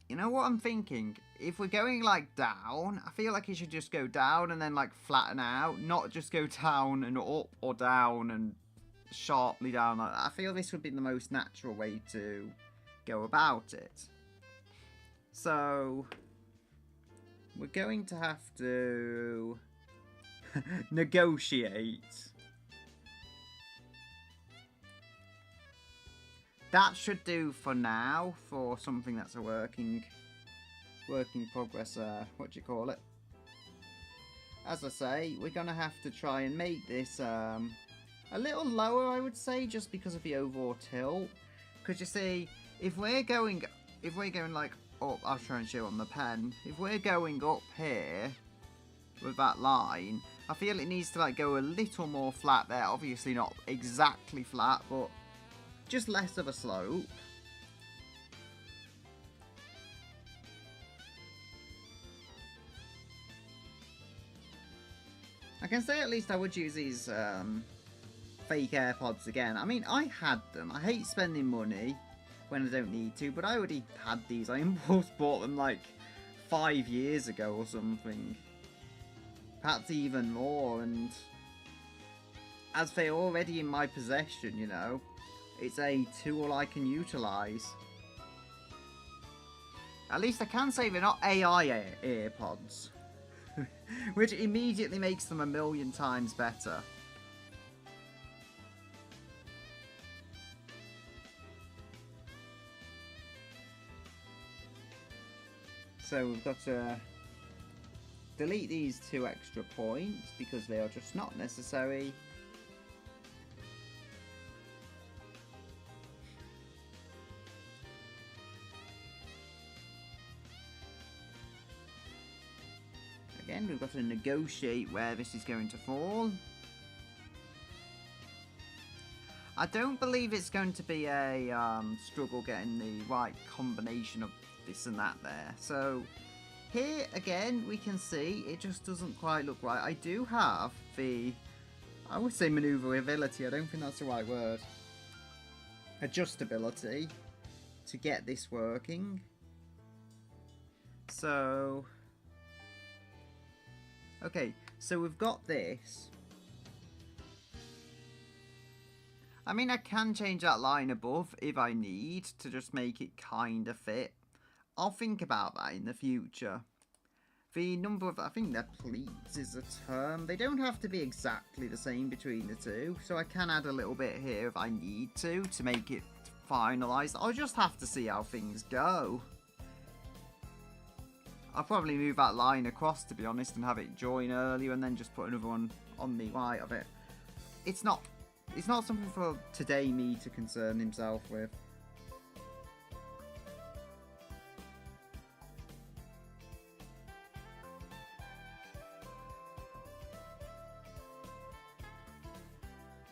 you know what I'm thinking? If we're going, like, down, I feel like it should just go down and then, like, flatten out. Not just go down and up or down and sharply down. I feel this would be the most natural way to go about it. So, we're going to have to negotiate. That should do for now for something that's a working progress. What do you call it? As I say, we're gonna have to try and make this a little lower, I would say, just because of the overall tilt. Because you see, if we're going like up, I'll try and show on the pen. If we're going up here with that line, I feel it needs to like go a little more flat there. Obviously not exactly flat, but just less of a slope. I can say at least I would use these fake AirPods again. I mean, I had them. I hate spending money when I don't need to, but I already had these. I almost bought them like 5 years ago or something. Perhaps even more, and as they're already in my possession, you know, it's a tool I can utilise. At least I can say they're not AI AirPods. Which immediately makes them a million times better. So we've got to delete these 2 extra points because they are just not necessary. Again, we've got to negotiate where this is going to fall. I don't believe it's going to be a struggle getting the right combination of this and that there. So here again we can see it just doesn't quite look right. I do have the, I would say maneuverability, I don't think that's the right word, adjustability to get this working. So okay, so we've got this. I mean, I can change that line above if I need to just make it kind of fit. I'll think about that in the future. The number of, I think they're pleats is a term. They don't have to be exactly the same between the two. So I can add a little bit here if I need to make it finalised. I'll just have to see how things go. I'll probably move that line across, to be honest, and have it join earlier and then just put another one on the right of it. It's not something for today me to concern himself with.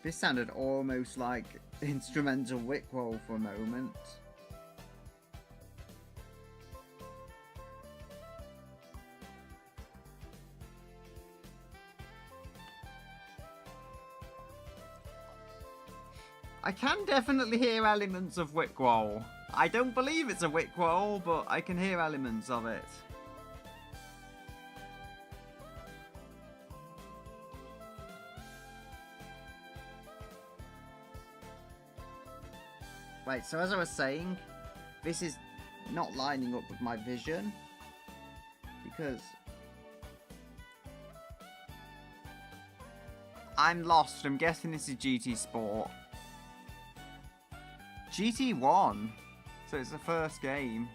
This sounded almost like instrumental Wickroll for a moment. I can definitely hear elements of Wickroll. I don't believe it's a Wickroll, but I can hear elements of it. Right, so as I was saying, this is not lining up with my vision, because I'm lost. I'm guessing this is GT Sport. GT1, so it's the first game.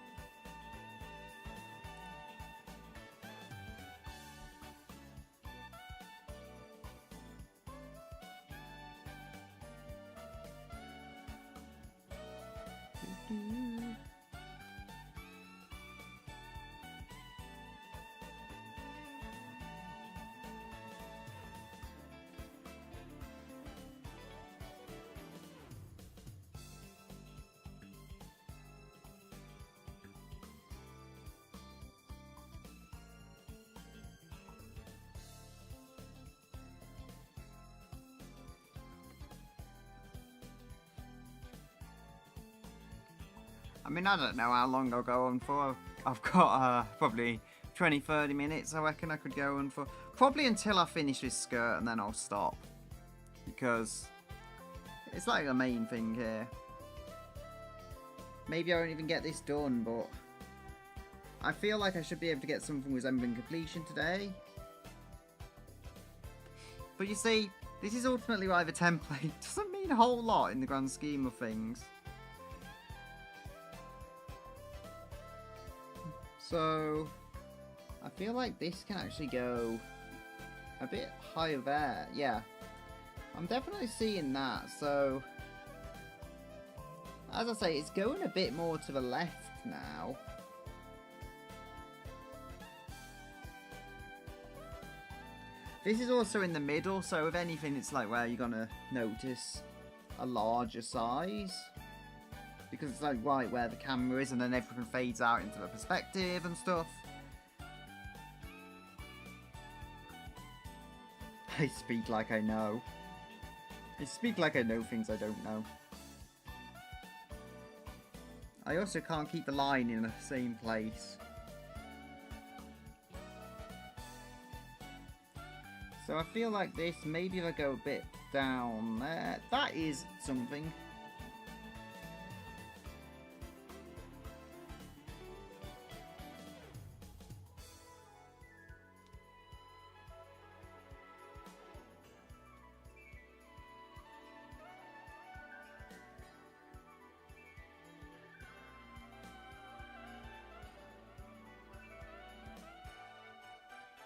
I mean, I don't know how long I'll go on for. I've got probably 20-30 minutes I reckon I could go on for. Probably until I finish this skirt and then I'll stop. Because it's like the main thing here. Maybe I won't even get this done, but I feel like I should be able to get something resembling completion today. But you see, this is ultimately why the template doesn't mean a whole lot in the grand scheme of things. So, I feel like this can actually go a bit higher there. Yeah, I'm definitely seeing that. So, as I say, it's going a bit more to the left now. This is also in the middle, so if anything, it's like where you're gonna notice a larger size. Because it's like right where the camera is, and then everything fades out into the perspective and stuff. I speak like I know. I speak like I know things I don't know. I also can't keep the line in the same place. So I feel like this, maybe if I go a bit down there, that is something.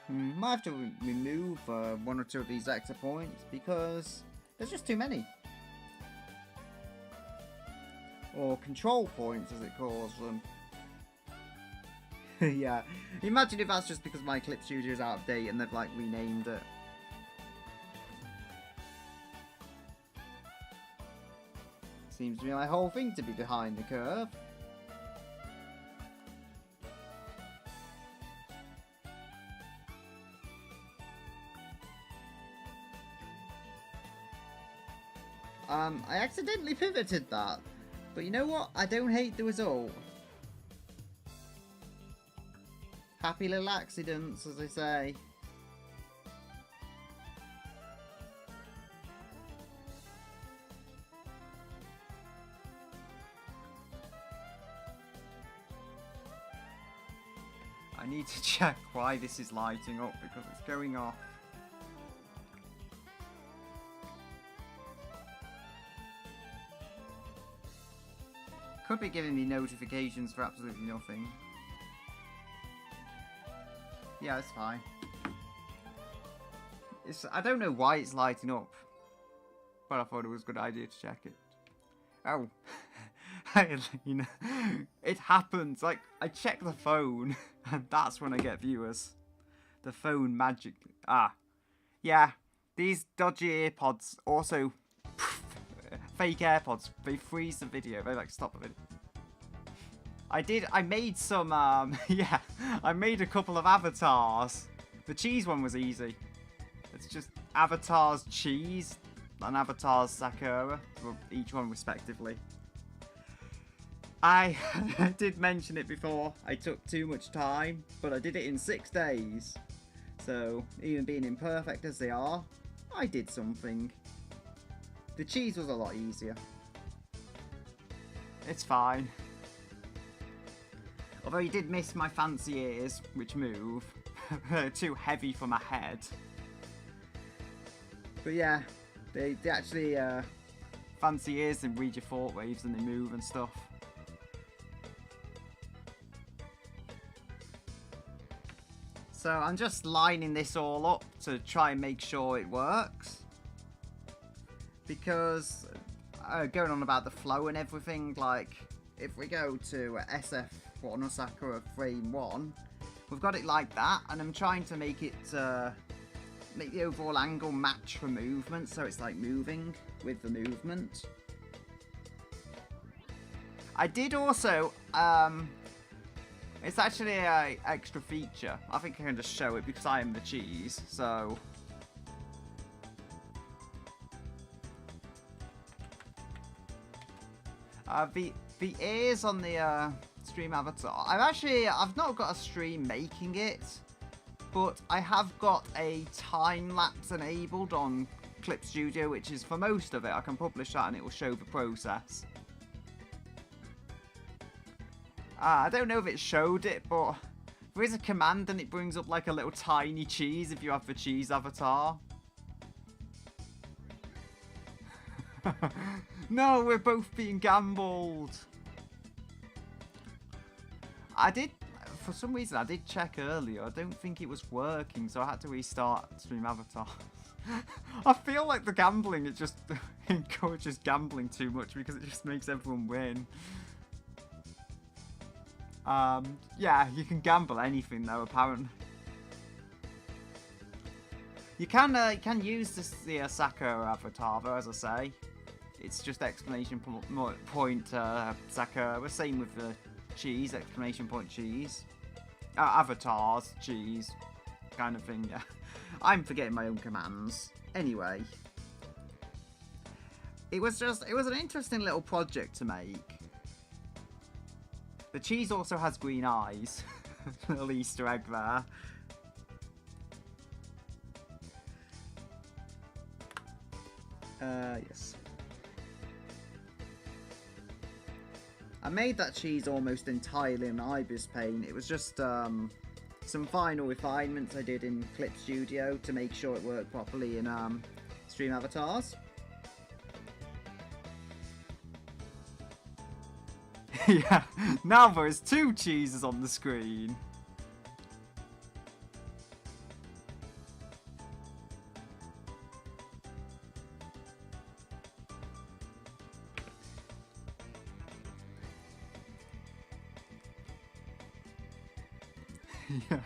Might have to remove one or two of these extra points because there's just too many. Or control points as it calls them. Yeah, imagine if that's just because my clip studio is out of date and they've like renamed it. Seems to be my whole thing to be behind the curve. I accidentally pivoted that, but you know what? I don't hate the result. Happy little accidents, as they say. I need to check why this is lighting up because it's going off. Could be giving me notifications for absolutely nothing. Yeah, it's fine. I don't know why it's lighting up, but I thought it was a good idea to check it. Oh, you know, it happens. Like, I check the phone, and that's when I get viewers. The phone magic. Ah, yeah. These dodgy AirPods also. Fake AirPods, they freeze the video, they like stop the video. I made some, yeah, I made a couple of avatars. The cheese one was easy. It's just avatars cheese and avatars Sakura, well, each one respectively. I did mention it before, I took too much time, but I did it in 6 days. So, even being imperfect as they are, I did something. The cheese was a lot easier. It's fine. Although you did miss my fancy ears, which move. They're too heavy for my head. But yeah, they actually fancy ears and read your thought waves and they move and stuff. So I'm just lining this all up to try and make sure it works. Because going on about the flow and everything, like if we go to SF1 or Sakura frame 1, we've got it like that, and I'm trying to make it make the overall angle match the movement, so it's like moving with the movement. I did also it's actually a extra feature. I think I can just show it because I am the cheese, so the ears on the stream avatar. I've not got a stream making it, but I have got a time lapse enabled on Clip Studio, which is for most of it. I can publish that and it will show the process. I don't know if it showed it, but There is a command and it brings up like a little tiny cheese if you have the cheese avatar. No, we're both being gambled. For some reason, I did check earlier. I don't think it was working, so I had to restart Stream Avatar. I feel like the gambling, it just encourages gambling too much because it just makes everyone win. Yeah, you can gamble anything though, apparently. You can use the Sakura avatar though, as I say. It's just exclamation point Sakura. Same with the cheese, exclamation point cheese. Avatars, cheese, kind of thing, yeah. I'm forgetting my own commands. Anyway. It was an interesting little project to make. The cheese also has green eyes. Little Easter egg there. Yes. I made that cheese almost entirely in Ibis Paint. It was just some final refinements I did in Clip Studio to make sure it worked properly in Stream Avatars. Yeah, now there's 2 cheeses on the screen. Yeah.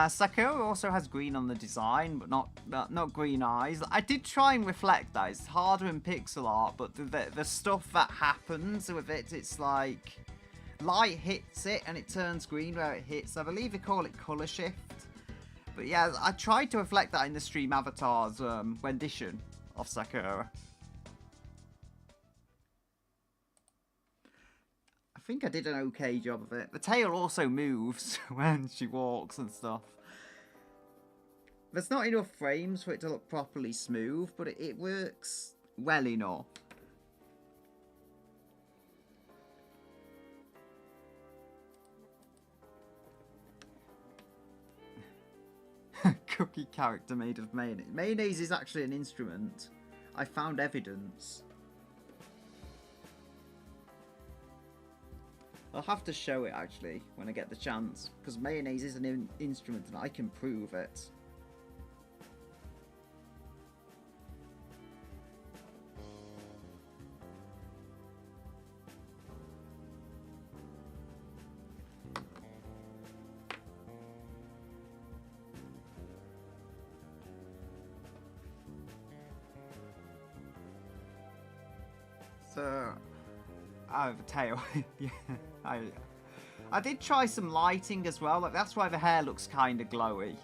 Sakura also has green on the design, but not green eyes. I did try and reflect that. It's harder in pixel art, but the stuff that happens with it, it's like light hits it and it turns green where it hits. I believe they call it color shift. But yeah, I tried to reflect that in the Stream Avatars rendition of Sakura. I think I did an okay job of it. The tail also moves when she walks and stuff. There's not enough frames for it to look properly smooth, but it works well enough. Cookie character made of mayonnaise. Mayonnaise is actually an instrument. I found evidence. I'll have to show it actually when I get the chance, because mayonnaise is an instrument and I can prove it. So, I have a tail. Yeah, I did try some lighting as well. Like that's why the hair looks kind of glowy,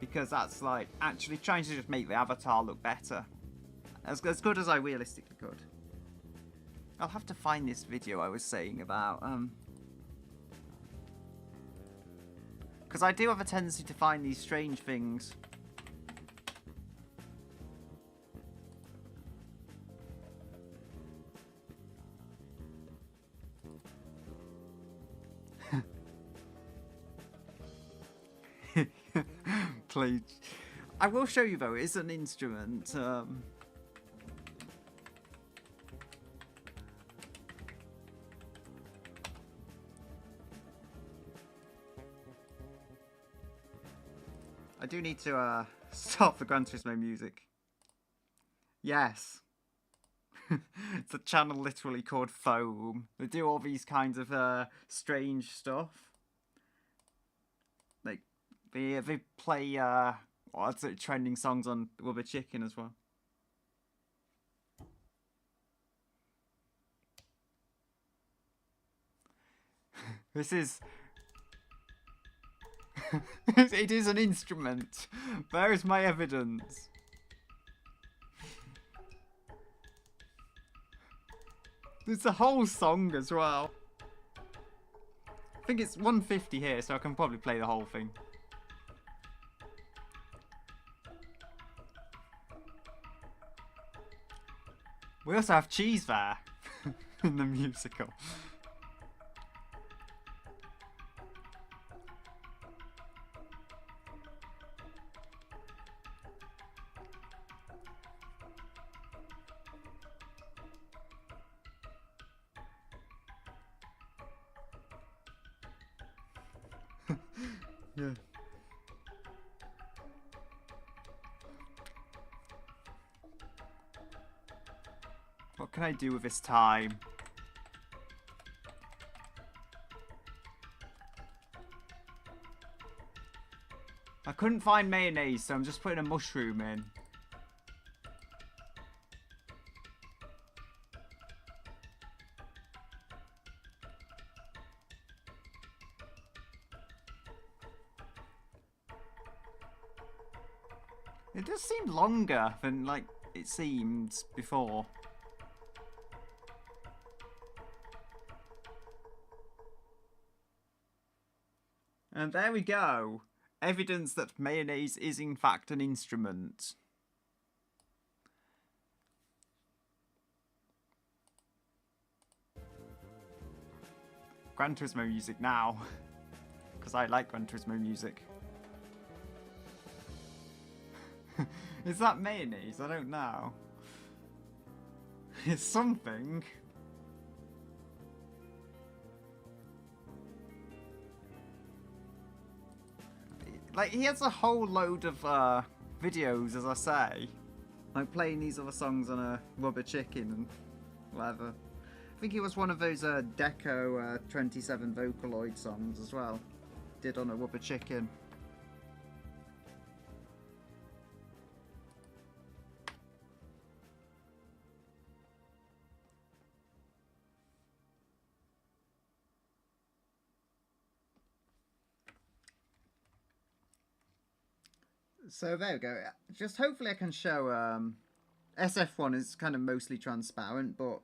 because that's like actually trying to just make the avatar look better, as good as I realistically could. I'll have to find this video I was saying about because I do have a tendency to find these strange things. Please. I will show you though, it is an instrument. I do need to stop the Gran Turismo music. Yes. It's a channel literally called Foam. They do all these kinds of strange stuff. Like they play what's it, trending songs on Rubber Chicken as well. This is it is an instrument. There is my evidence. There's a whole song as well. I think it's 150 here, so I can probably play the whole thing. We also have cheese there in the musical. Yeah. What can I do with this time? I couldn't find mayonnaise, so I'm just putting a mushroom in. It does seem longer than, like, it seemed before. And there we go. Evidence that mayonnaise is in fact an instrument. Gran Turismo music now. Because I like Gran Turismo music. Is that mayonnaise? I don't know. It's something. Like, he has a whole load of videos, as I say. Like, playing these other songs on a Rubber Chicken and whatever. I think it was one of those Deco 27 Vocaloid songs as well. Did on a Rubber Chicken. So there we go. Just hopefully I can show SF1 is kind of mostly transparent, but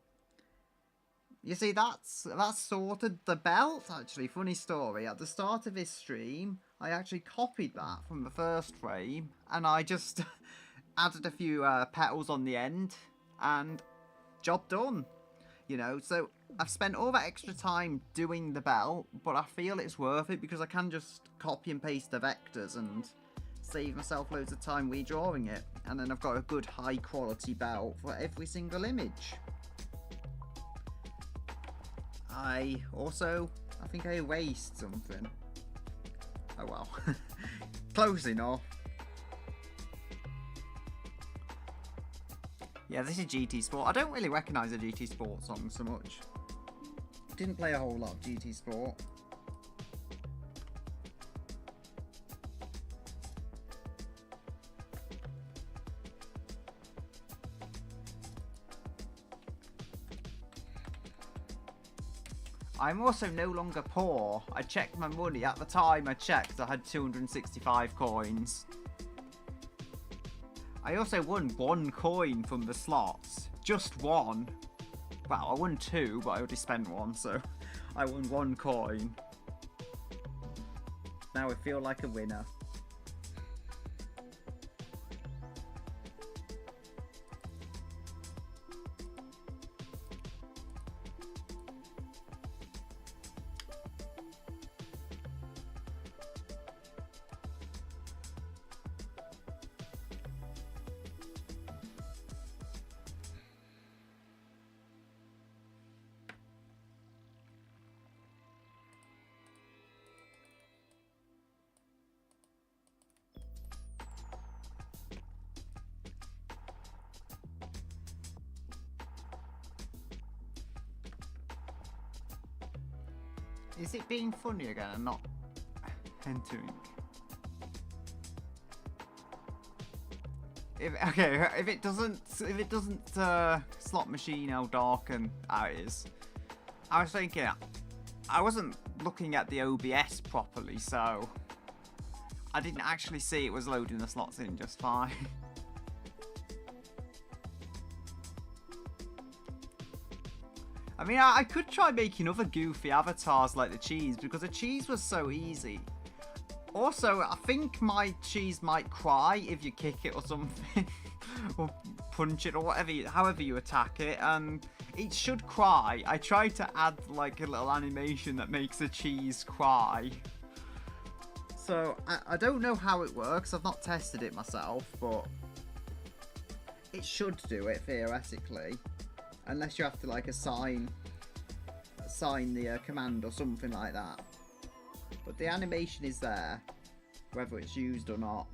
you see that's sorted the belt. Actually, funny story. At the start of this stream, I actually copied that from the first frame, and I just added a few petals on the end, and job done. You know, so I've spent all that extra time doing the belt, but I feel it's worth it because I can just copy and paste the vectors and save myself loads of time redrawing it, and then I've got a good high quality belt for every single image. I think I erased something. Oh well. Close enough. Yeah, this is GT Sport. I don't really recognise the GT Sport song so much. Didn't play a whole lot of GT Sport. I'm also no longer poor. I checked my money. At the time I checked, I had 265 coins. I also won 1 coin from the slots. Just 1. Well, I won 2, but I already spent 1, so I won 1 coin. Now I feel like a winner. Is it being funny again and not entering? If it doesn't slot machine how dark and how it is. I was thinking I wasn't looking at the OBS properly, so I didn't actually see it was loading the slots in just fine. I mean, I could try making other goofy avatars like the cheese, because the cheese was so easy. Also, I think my cheese might cry if you kick it or something. Or punch it or whatever, however you attack it. And it should cry. I tried to add like a little animation that makes the cheese cry. So, I don't know how it works. I've not tested it myself, but it should do it theoretically. Unless you have to like assign the command or something like that. But the animation is there, whether it's used or not.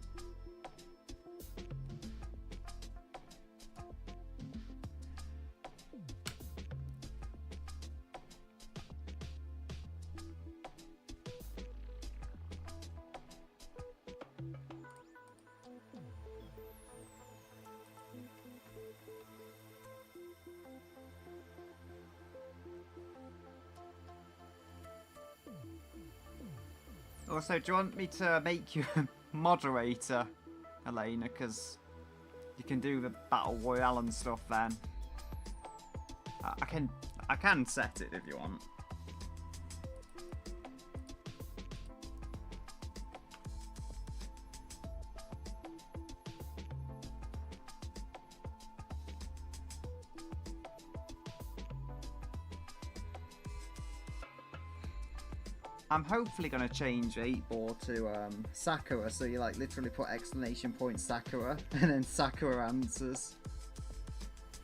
Also, do you want me to make you a moderator, Elena? Because you can do the battle royale and stuff then. I can set it if you want. I'm hopefully going to change 8-ball to Sakura, so you like literally put exclamation point Sakura and then Sakura answers.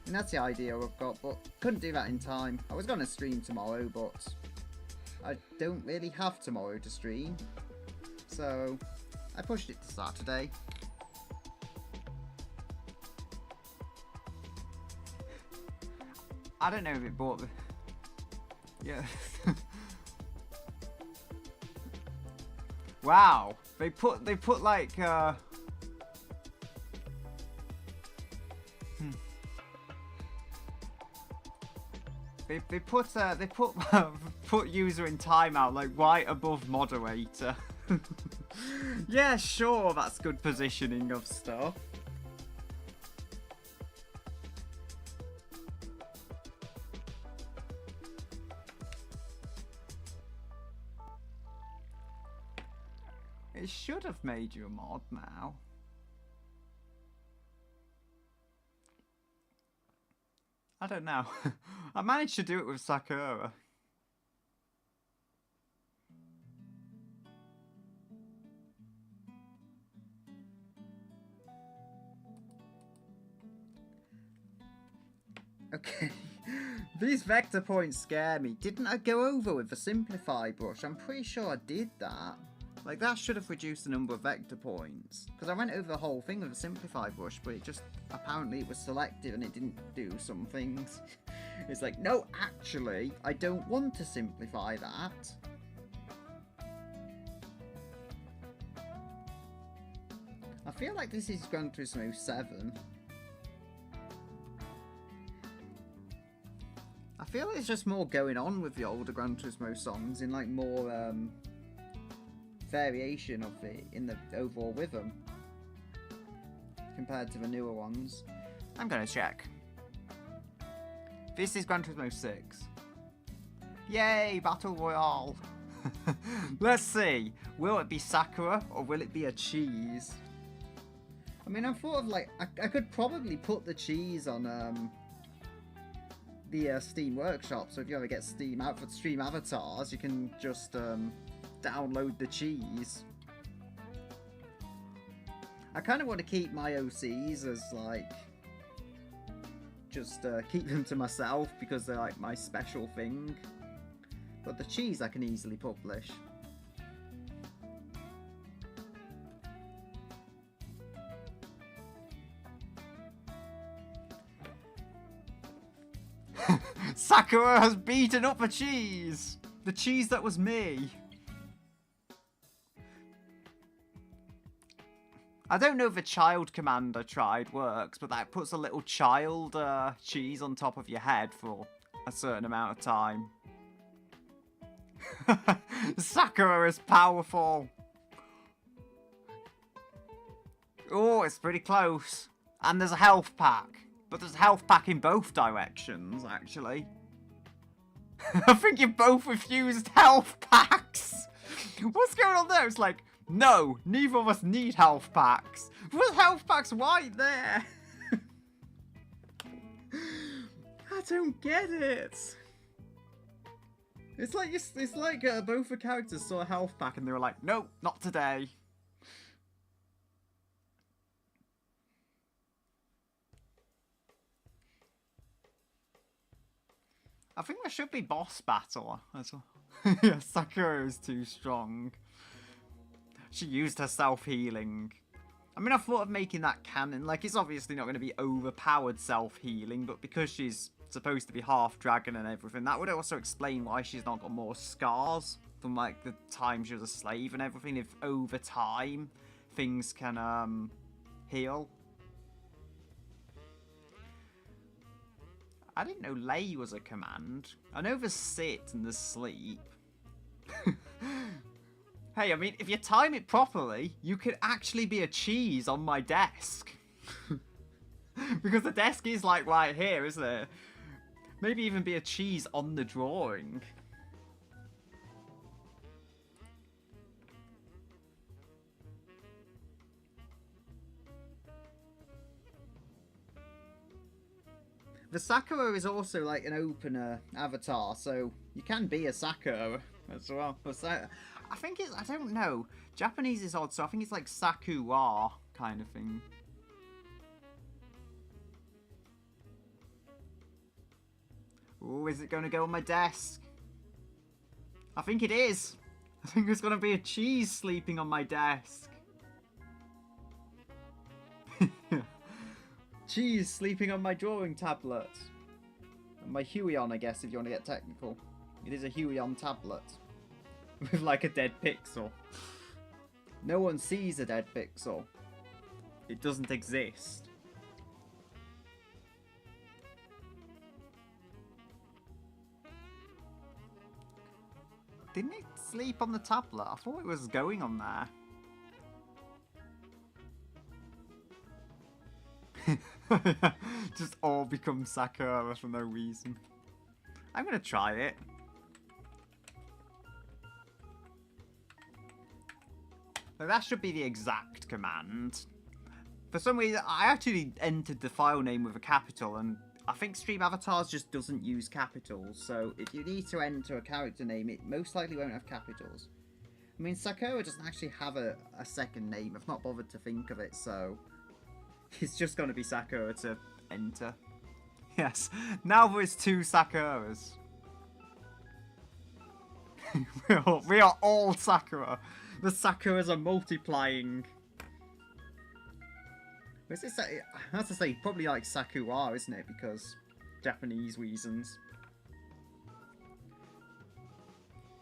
And that's the idea I've got, but couldn't do that in time. I was going to stream tomorrow, but I don't really have tomorrow to stream, so I pushed it to Saturday. I don't know if it bought the... Yeah. Wow, they put like they put put user in timeout like right above moderator. Yeah, sure, that's good positioning of stuff. It should have made you a mod now. I don't know. I managed to do it with Sakura. Okay. These vector points scare me. Didn't I go over with the simplify brush? I'm pretty sure I did that. Like, that should have reduced the number of vector points. Because I went over the whole thing with the simplify brush, but it just, apparently it was selective and it didn't do some things. It's like, no, actually, I don't want to simplify that. I feel like this is Gran Turismo 7. I feel like there's just more going on with the older Gran Turismo songs in like more, variation of it in the overall rhythm compared to the newer ones. I'm gonna check. This is Gran Turismo 6. Yay, Battle Royale! Let's see, will it be Sakura or will it be a cheese? I mean, I thought of like, I could probably put the cheese on the Steam Workshop, so if you ever get Steam out for Stream Avatars, you can just download the cheese. I kind of want to keep my OCs as like just keep them to myself because they're like my special thing, but the cheese I can easily publish. Sakura has beaten up a cheese! The cheese that was me! I don't know if the child command I tried works, but that puts a little child cheese on top of your head for a certain amount of time. Sakura is powerful! Oh, it's pretty close. And there's a health pack. But there's a health pack in both directions, actually. I think you both refused health packs! What's going on there? It's like, no, neither of us need health packs. What's health packs right there? I don't get it. It's like both the characters saw a health pack and they were like, no, not today. I think there should be boss battle as well. Yeah, Sakura is too strong. She used her self-healing. I mean, I thought of making that canon. Like, it's obviously not going to be overpowered self-healing, but because she's supposed to be half dragon and everything, that would also explain why she's not got more scars from, like, the time she was a slave and everything. If over time things can heal. I didn't know lay was a command. I know there's sit and there's sleep. Hey, I mean, if you time it properly, you could actually be a cheese on my desk. Because the desk is, like, right here, isn't it? Maybe even be a cheese on the drawing. The Sakura is also, like, an opener avatar, so you can be a Sakura as well. I think it's, I don't know. Japanese is odd, so I think it's like Sakura kind of thing. Oh, is it going to go on my desk? I think it is. I think there's going to be a cheese sleeping on my desk. Cheese sleeping on my drawing tablet. And my Huion, I guess, if you want to get technical. It is a Huion tablet. With like a dead pixel. No one sees a dead pixel. It doesn't exist. Didn't it sleep on the tablet? I thought it was going on there. Just all become Sakura for no reason. I'm gonna try it. So that should be the exact command. For some reason, I actually entered the file name with a capital, and I think Stream Avatars just doesn't use capitals. So if you need to enter a character name, it most likely won't have capitals. I mean, Sakura doesn't actually have a second name. I've not bothered to think of it, so it's just going to be Sakura to enter. Yes, now there's 2 Sakuras. we are all Sakura. The Sakuras are multiplying. Is this, I have to say, probably like Sakura, isn't it? Because Japanese reasons.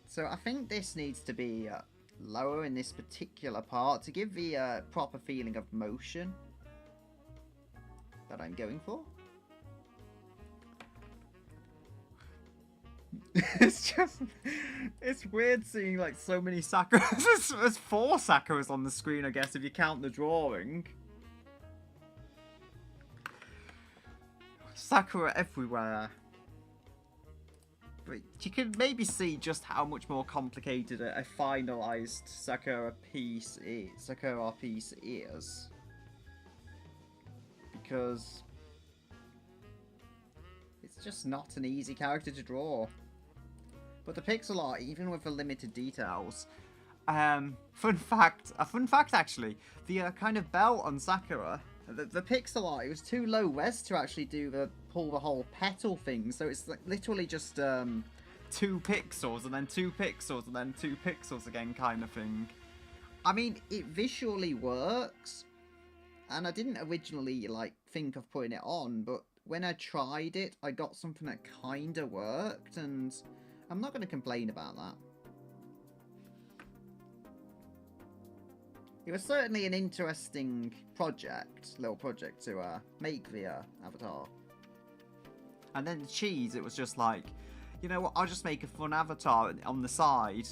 So I think this needs to be lower in this particular part to give the proper feeling of motion that I'm going for. It's just, it's weird seeing like so many Sakuras. There's 4 Sakuras on the screen, I guess, if you count the drawing. Sakura everywhere. But you can maybe see just how much more complicated a finalized Sakura piece is. Because it's just not an easy character to draw. But the pixel art, even with the limited details. A fun fact actually, the kind of belt on Sakura, the pixel art, it was too low res to actually pull the whole petal thing. So it's like literally just 2 pixels and then 2 pixels and then 2 pixels again kind of thing. I mean, it visually works, and I didn't originally like think of putting it on, but when I tried it, I got something that kind of worked, and I'm not going to complain about that. It was certainly an interesting little project to make the avatar. And then the cheese, it was just like, you know what, I'll just make a fun avatar on the side.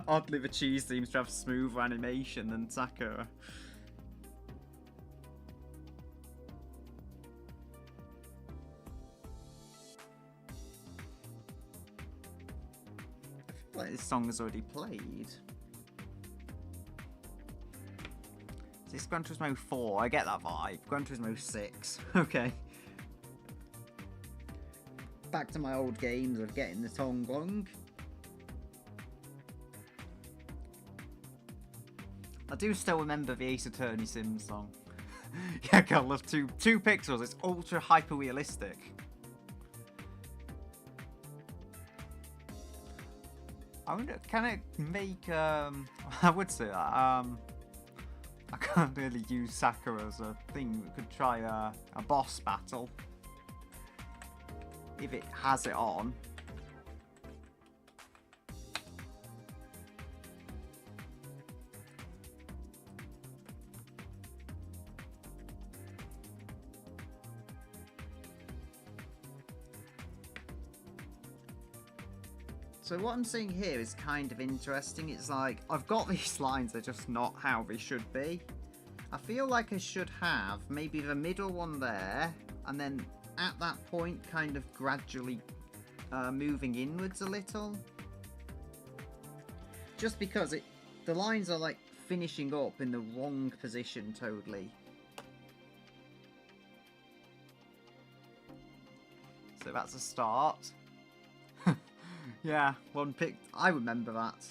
Oddly, the cheese seems to have smoother animation than Sakura. I feel like this song has already played. Is this Gran Turismo 4? I get that vibe. Gran Turismo 6. Okay. Back to my old games of getting the tongue long. I do still remember the Ace Attorney Sims song. Yeah, I love 2 pixels. It's ultra hyper realistic. I wonder, can it make, I would say that, I can't really use Sakura as a thing. We could try a boss battle. If it has it on. So what I'm seeing here is kind of interesting. It's like, I've got these lines, they're just not how they should be. I feel like I should have maybe the middle one there, and then at that point kind of gradually moving inwards a little. Just because the lines are like finishing up in the wrong position totally. So that's a start. Yeah, one pic. I remember that.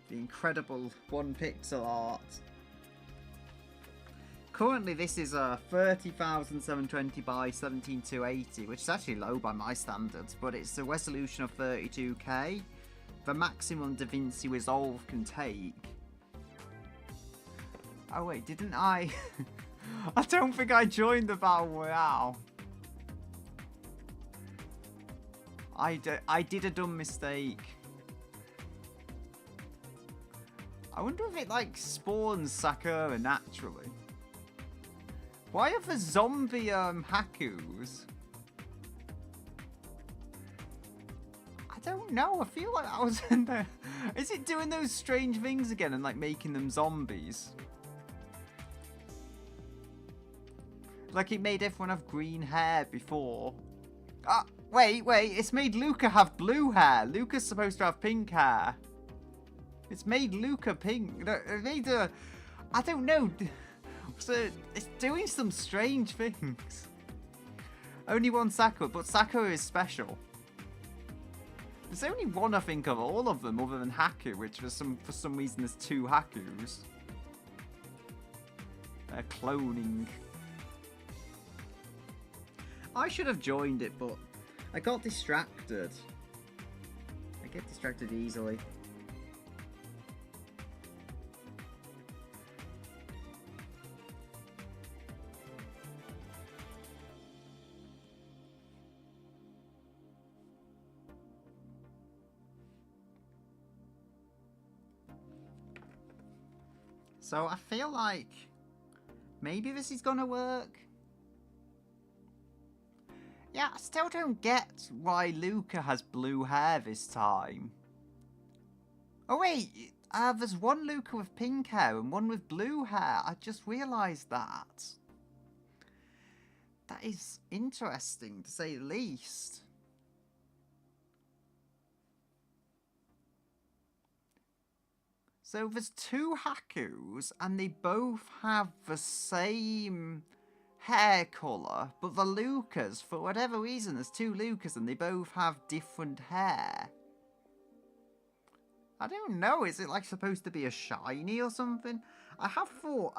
The incredible 1 pixel art. Currently, this is a 30,720 by 17,280, which is actually low by my standards, but it's a resolution of 32K. The maximum DaVinci Resolve can take. Oh wait, didn't I? I don't think I joined the Battle Royale. I did a dumb mistake. I wonder if it like spawns Sakura naturally. Why are the zombie Hakus? I don't know. I feel like I was in there. Is it doing those strange things again and like making them zombies? Like it made everyone have green hair before. Wait, it's made Luca have blue hair. Luca's supposed to have pink hair. It's made Luca pink. It made I don't know. So it's doing some strange things. Only one Sakura, but Sakura is special. There's only one, I think, of all of them other than Haku, which for some reason there's 2 Hakus. They're cloning. I should have joined it, but I got distracted. I get distracted easily. So I feel like maybe this is gonna work. Yeah, I still don't get why Luca has blue hair this time. Oh wait, there's one Luca with pink hair and one with blue hair. I just realised that. That is interesting, to say the least. So there's 2 Hakus and they both have the same hair colour, but the Lucas, for whatever reason, there's 2 Lucas and they both have different hair. I don't know, is it like supposed to be a shiny or something? I had thought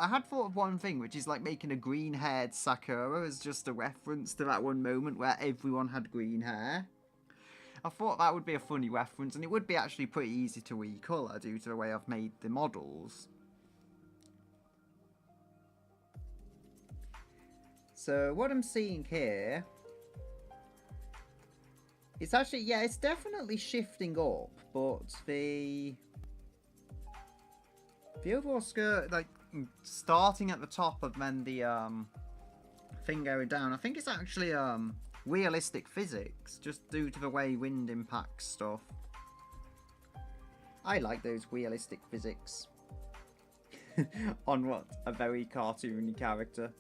of one thing, which is like making a green-haired Sakura as just a reference to that one moment where everyone had green hair. I thought that would be a funny reference, and it would be actually pretty easy to recolour due to the way I've made the models. So what I'm seeing here, it's actually, yeah, it's definitely shifting up, but the overall skirt, like, starting at the top and then the thing going down, I think it's actually realistic physics, just due to the way wind impacts stuff. I like those realistic physics on what, a very cartoony character.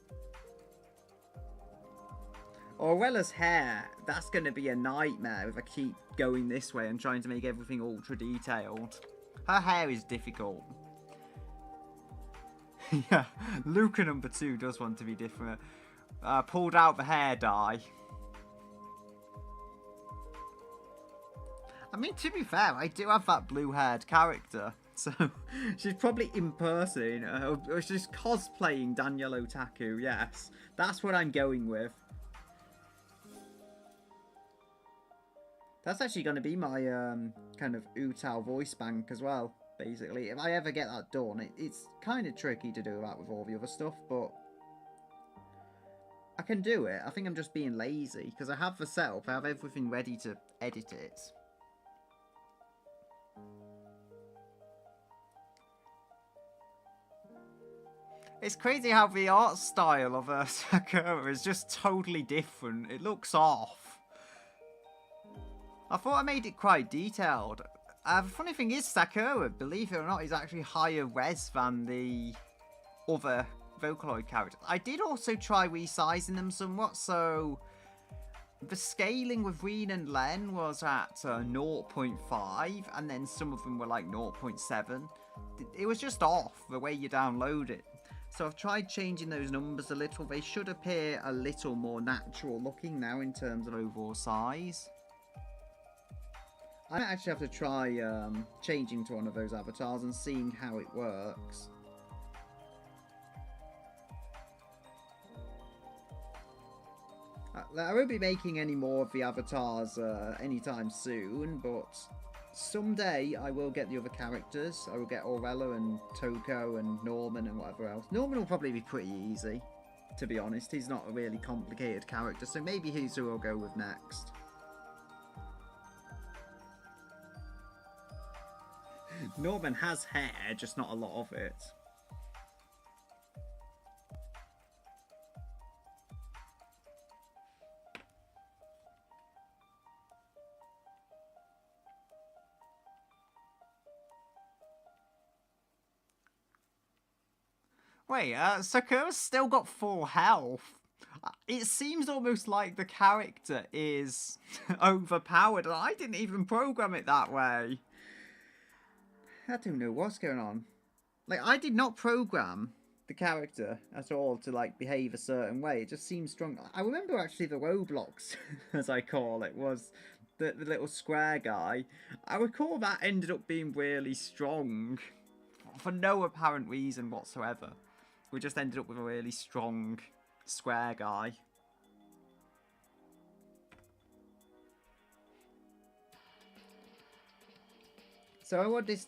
Aurella's hair, that's going to be a nightmare if I keep going this way and trying to make everything ultra detailed. Her hair is difficult. Yeah, Luca number 2 does want to be different. Pulled out the hair dye. I mean, to be fair, I do have that blue-haired character. So, she's probably impersonating her, or she's cosplaying Daniel Otaku, yes. That's what I'm going with. That's actually going to be my kind of Utao voice bank as well, basically. If I ever get that done, it's kind of tricky to do that with all the other stuff, but I can do it. I think I'm just being lazy, because I have the setup, I have everything ready to edit it. It's crazy how the art style of Sakura is just totally different. It looks off. I thought I made it quite detailed. The funny thing is, Sakura, believe it or not, is actually higher res than the other Vocaloid characters. I did also try resizing them somewhat, so the scaling with Reen and Len was at 0.5, and then some of them were like 0.7. It was just off the way you download it. So I've tried changing those numbers a little. They should appear a little more natural looking now in terms of overall size. I might actually have to try changing to one of those avatars and seeing how it works. I won't be making any more of the avatars anytime soon, but someday I will get the other characters. I will get Aurella and Toko and Norman and whatever else. Norman will probably be pretty easy, to be honest. He's not a really complicated character, so maybe he's who I'll go with next. Norman has hair, just not a lot of it. Wait, Sakura's still got full health. It seems almost like the character is overpowered, and I didn't even program it that way. I don't know what's going on. Like, I did not program the character at all to, like, behave a certain way. It just seems strong. I remember, actually, the Roblox, as I call it, was the little square guy. I recall that ended up being really strong for no apparent reason whatsoever. We just ended up with a really strong square guy. So I want this,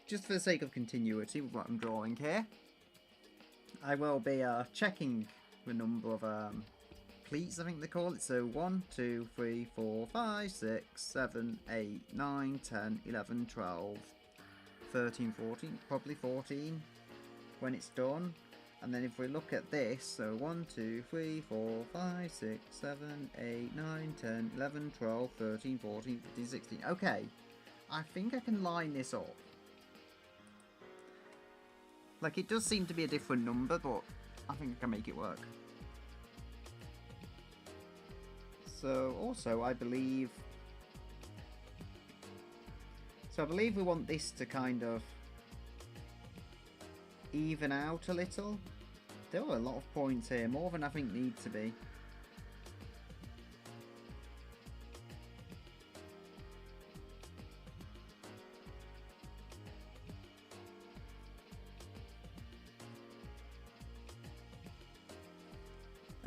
just for the sake of continuity with what I'm drawing here, I will be checking the number of pleats, I think they call it. So 1, 2, 3, 4, 5, 6, 7, 8, 9, 10, 11, 12, 13, 14, probably 14 when it's done. And then if we look at this, so 1, 2, 3, 4, 5, 6, 7, 8, 9, 10, 11, 12, 13, 14, 15, 16. Okay, I think I can line this up. Like, it does seem to be a different number, but I think I can make it work. So, also, I believe we want this to kind of even out a little. There are a lot of points here, more than I think need to be.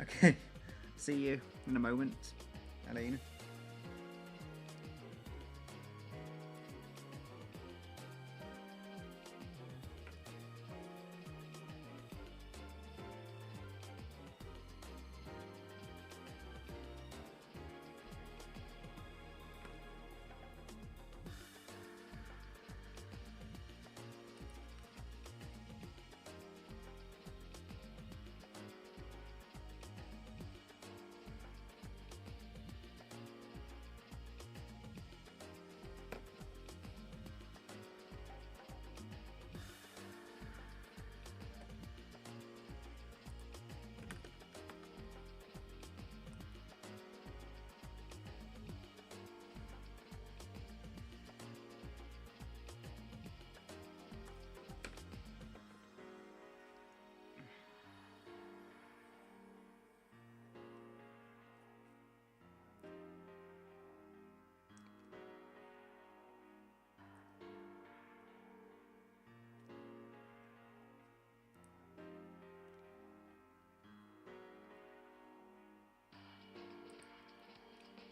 Okay, see you in a moment, Elena.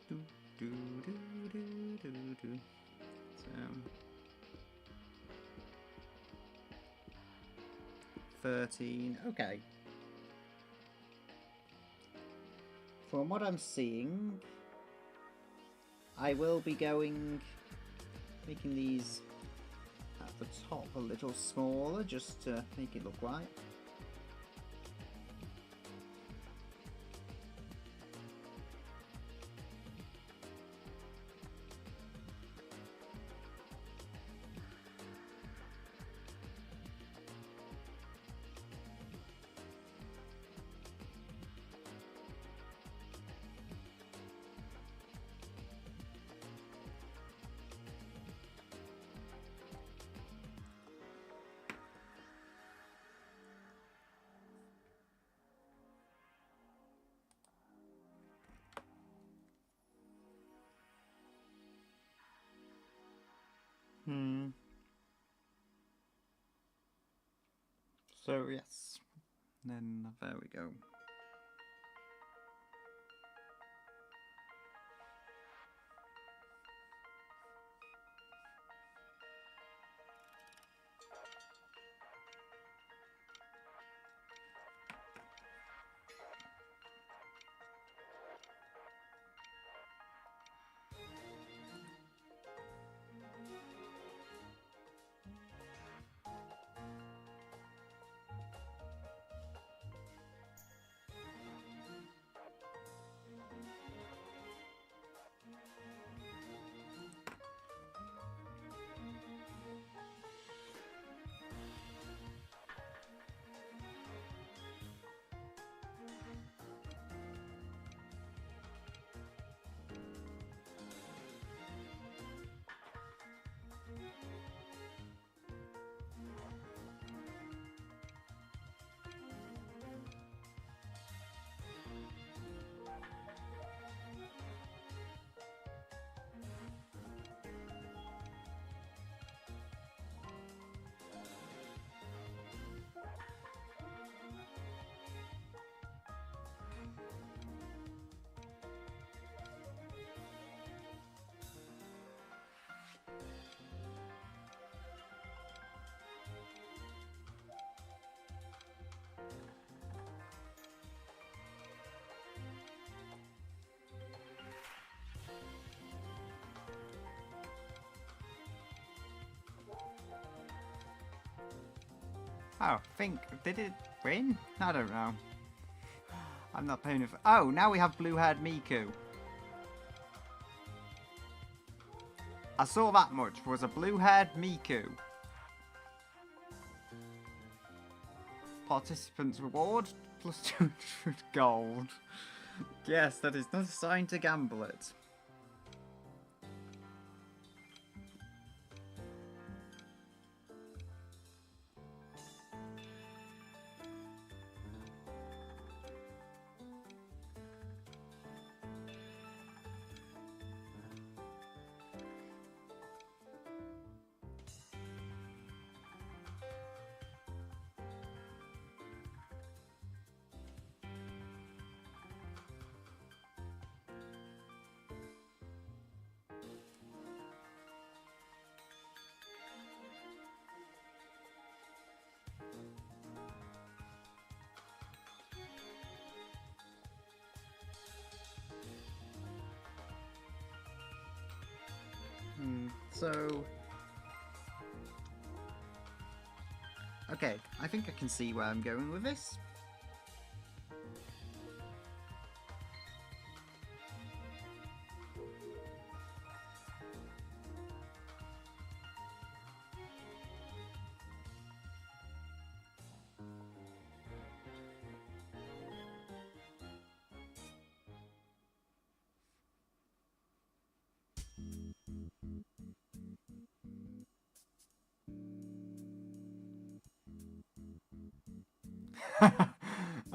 Do, do, do, do, do, do. So 13. Okay. From what I'm seeing, I will be making these at the top a little smaller just to make it look right. So yes, then there we go. Oh, did it win? I don't know. I'm not paying it. Oh, now we have blue-haired Miku. I saw that much. Was a blue-haired Miku. Participants reward plus 200 gold. Yes, that is not a sign to gamble it. So, okay, I think I can see where I'm going with this.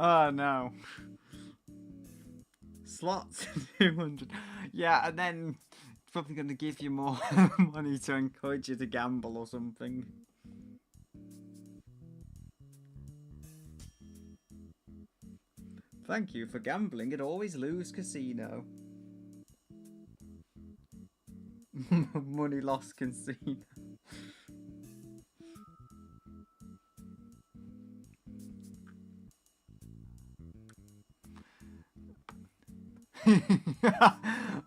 Oh no. Slots 200. Yeah, and then it's probably going to give you more money to encourage you to gamble or something. Thank you for gambling at Always Lose Casino. Money lost casino.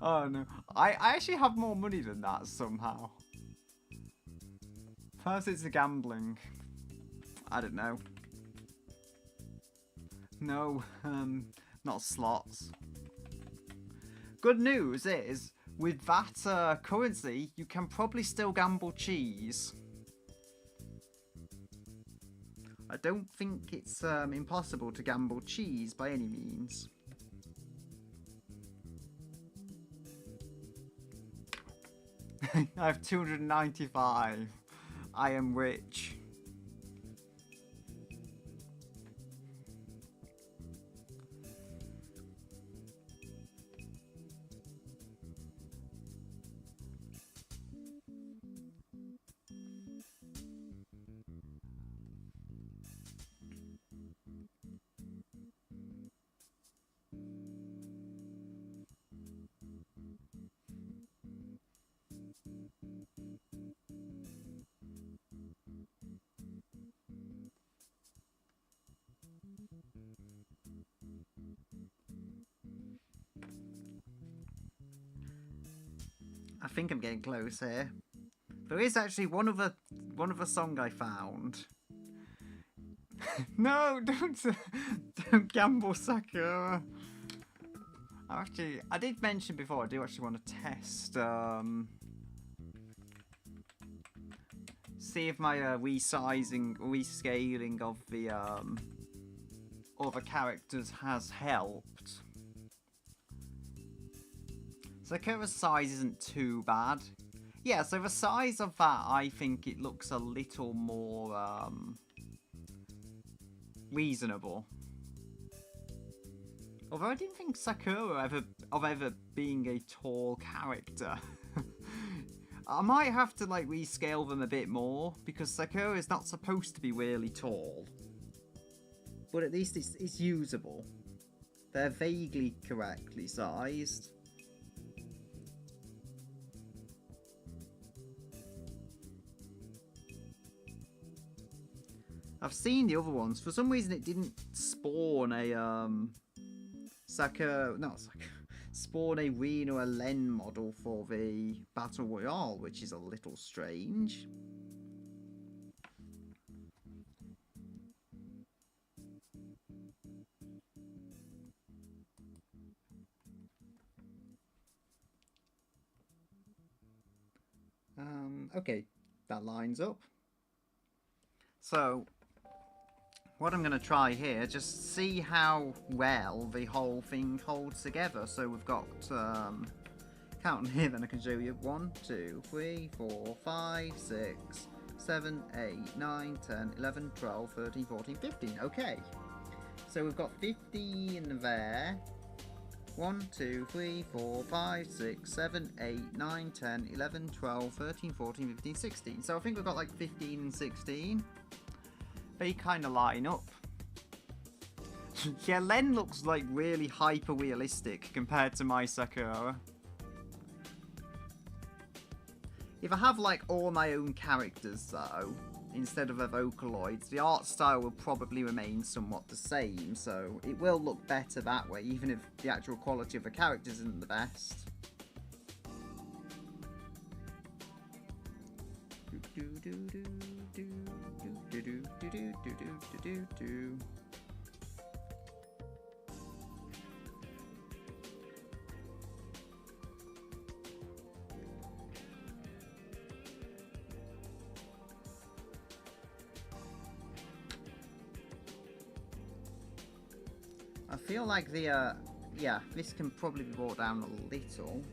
Oh no. I actually have more money than that somehow. Perhaps it's the gambling. I don't know. No, not slots. Good news is, with that currency, you can probably still gamble cheese. I don't think it's impossible to gamble cheese by any means. I have 295. I am rich. I think I'm getting close here. There is actually one other song I found. No, don't gamble, Sakura. Actually, I did mention before I do actually want to test see if my rescaling of the other characters has helped. Sakura's size isn't too bad. Yeah, so the size of that, I think it looks a little more reasonable. Although I didn't think Sakura ever being a tall character. I might have to like rescale them a bit more because Sakura is not supposed to be really tall. But at least it's usable. They're vaguely correctly sized. I've seen the other ones. For some reason, it didn't spawn a spawn a Reen or a Len model for the Battle Royale, which is a little strange. Okay, that lines up. So, what I'm going to try here, just see how well the whole thing holds together. So we've got, counting here, then I can show you 1, 2, 3, 4, 5, 6, 7, 8, 9, 10, 11, 12, 13, 14, 15. Okay. So we've got 15 there. 1, 2, 3, 4, 5, 6, 7, 8, 9, 10, 11, 12, 13, 14, 15, 16. So I think we've got like 15 and 16. They kind of line up. Yeah, Len looks like really hyper realistic compared to my Sakura. If I have like all my own characters though, instead of the Vocaloids, the art style will probably remain somewhat the same, so it will look better that way, even if the actual quality of the characters isn't the best. I feel like the, yeah, this can probably be brought down a little.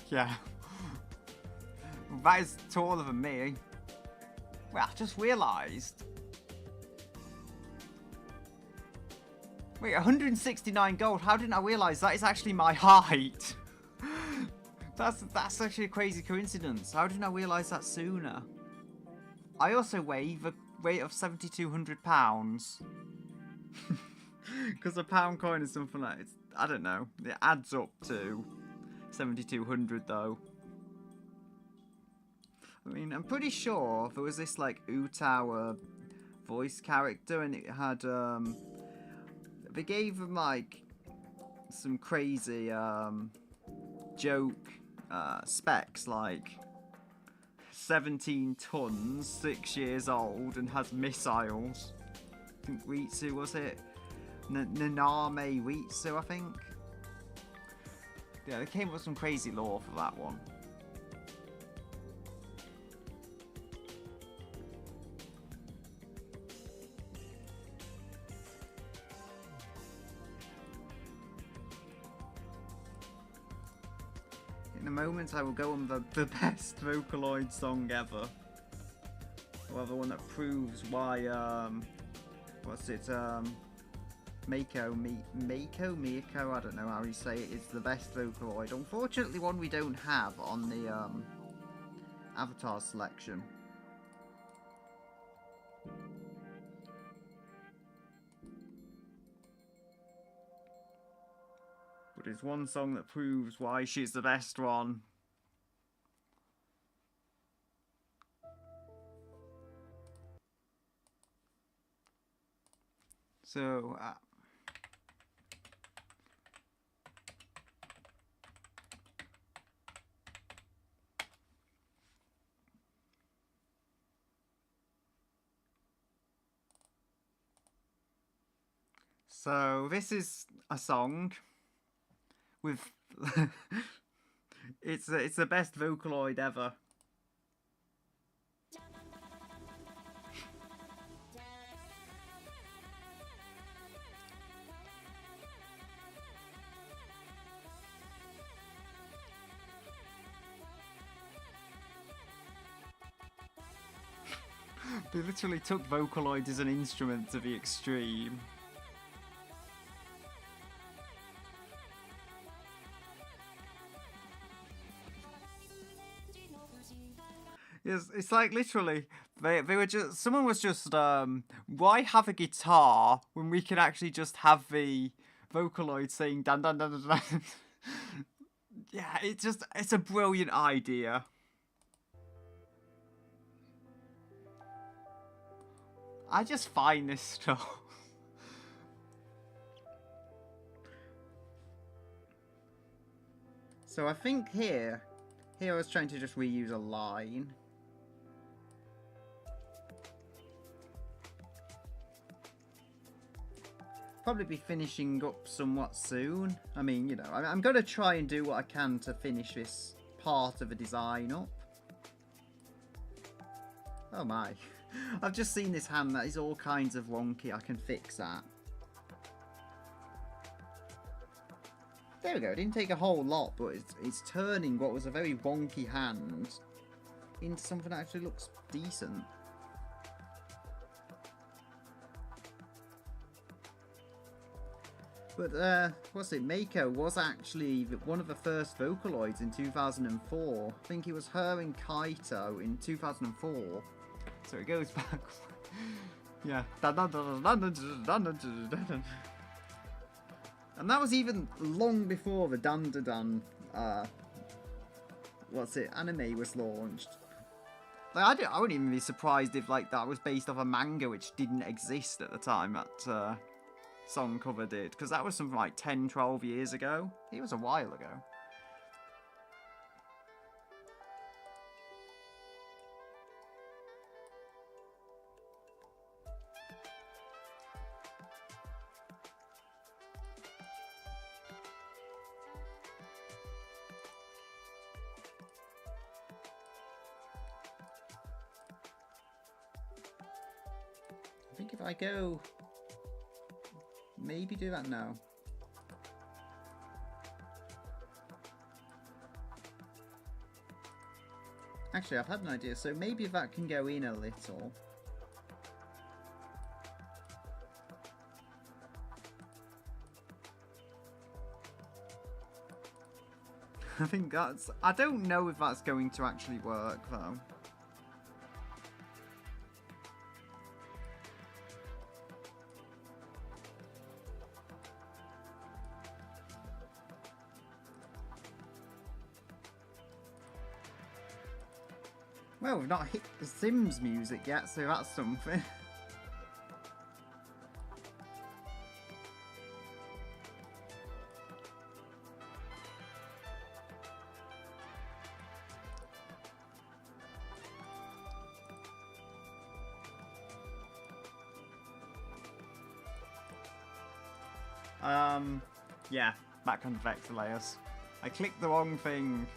Yeah. That is taller than me. Wait, I just realised. Wait, 169 gold. How didn't I realise that is actually my height? That's actually a crazy coincidence. How didn't I realise that sooner? I also weigh the weight of 7,200 pounds. Because a pound coin is something like I don't know. It adds up to 7,200 though. I mean, I'm pretty sure there was this like Utawa voice character, and it had they gave him like some crazy joke specs, like 17 tons, 6 years old, and has missiles. I think Ritsu, was it? Naname Ritsu, I think. Yeah, they came up with some crazy lore for that one. In a moment, I will go on the best Vocaloid song ever. Well, the one that proves why, what's it, Miko, I don't know how you say it, is the best Vocaloid. Unfortunately, one we don't have on the, Avatar selection. But it's one song that proves why she's the best one. So, so this is a song with it's the best Vocaloid ever. They literally took Vocaloid as an instrument to the extreme. Yes, it's like literally they were just, someone was just why have a guitar when we can actually just have the Vocaloid saying dan dan dan dan dan. Yeah, it's a brilliant idea. I just find this stuff. So I think here I was trying to just reuse a line. Probably be finishing up somewhat soon. I mean, you know, I'm going to try and do what I can to finish this part of the design up. Oh my. I've just seen this hand that is all kinds of wonky. I can fix that. There we go. It didn't take a whole lot, but it's turning what was a very wonky hand into something that actually looks decent. But, what's it? Mako was actually one of the first Vocaloids in 2004. I think it was her and Kaito in 2004. So it goes back. Yeah. And that was even long before the Dan-da-Dan, anime was launched. Like, I wouldn't even be surprised if, like, that was based off a manga which didn't exist at the time that, song cover did, because that was something like 10-12 years ago. It was a while ago. I think if I go maybe do that now. Actually, I've had an idea, so maybe that can go in a little. I think that's... I don't know if that's going to actually work, though. Well, we've not hit the Sims music yet, so that's something. Yeah, back on vector layers. I clicked the wrong thing.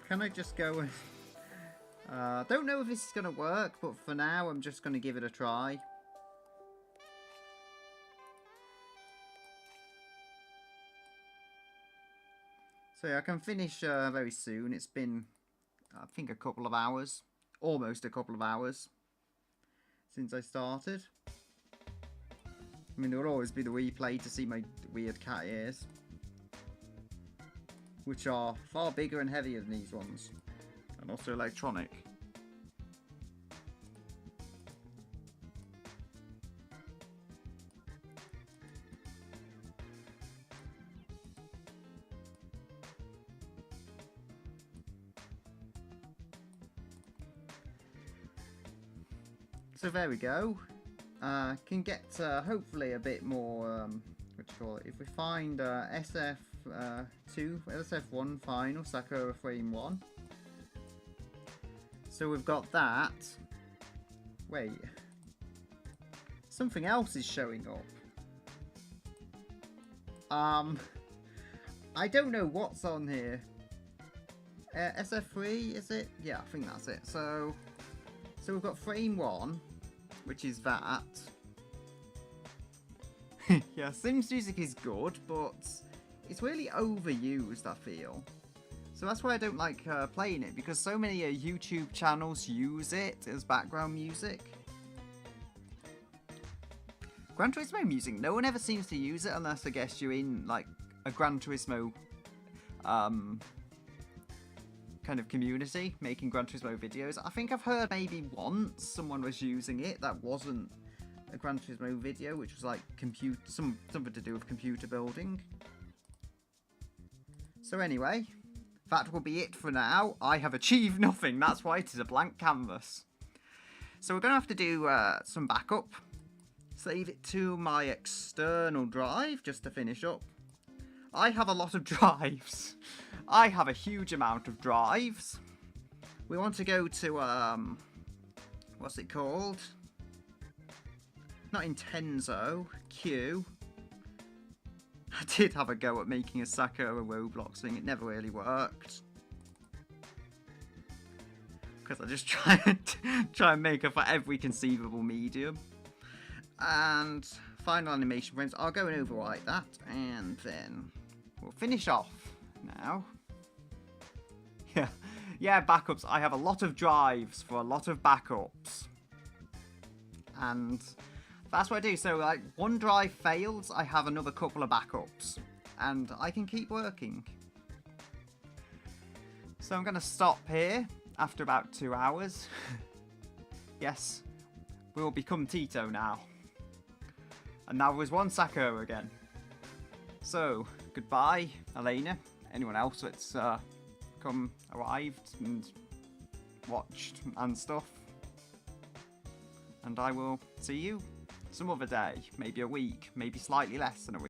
Can I just go with... don't know if this is going to work, but for now I'm just going to give it a try. So yeah, I can finish very soon. It's been, I think, a couple of hours. Almost a couple of hours since I started. I mean, there will always be the replay to see my weird cat ears, which are far bigger and heavier than these ones, and also electronic. So there we go. Can get hopefully a bit more, what do you call it, if we find SF1 final, Sakura frame 1. So we've got that. Wait. Something else is showing up. I don't know what's on here. SF3, is it? Yeah, I think that's it. So we've got frame 1, which is that. Yeah, Sims music is good, but it's really overused, I feel. So that's why I don't like playing it, because so many YouTube channels use it as background music. Gran Turismo music, no one ever seems to use it unless I guess you're in like a Gran Turismo kind of community making Gran Turismo videos. I think I've heard maybe once someone was using it that wasn't a Gran Turismo video, which was like something to do with computer building. So anyway, that will be it for now. I have achieved nothing, that's why it is a blank canvas. So we're going to have to do some backup. Save it to my external drive just to finish up. I have a lot of drives. I have a huge amount of drives. We want to go to, what's it called? Not Intenso, Q. I did have a go at making a Sakura Roblox thing, it never really worked. Because I just try and make it for every conceivable medium. And final animation frames, I'll go and overwrite that, and then we'll finish off now. Yeah, backups. I have a lot of drives for a lot of backups. And that's what I do. So, like, one drive fails, I have another couple of backups. And I can keep working. So I'm going to stop here after about 2 hours. Yes, we will become Tito now. And now there's one Sakura again. So, goodbye, Elena. Anyone else that's arrived and watched and stuff. And I will see you some other day. Maybe a week, maybe slightly less than a week.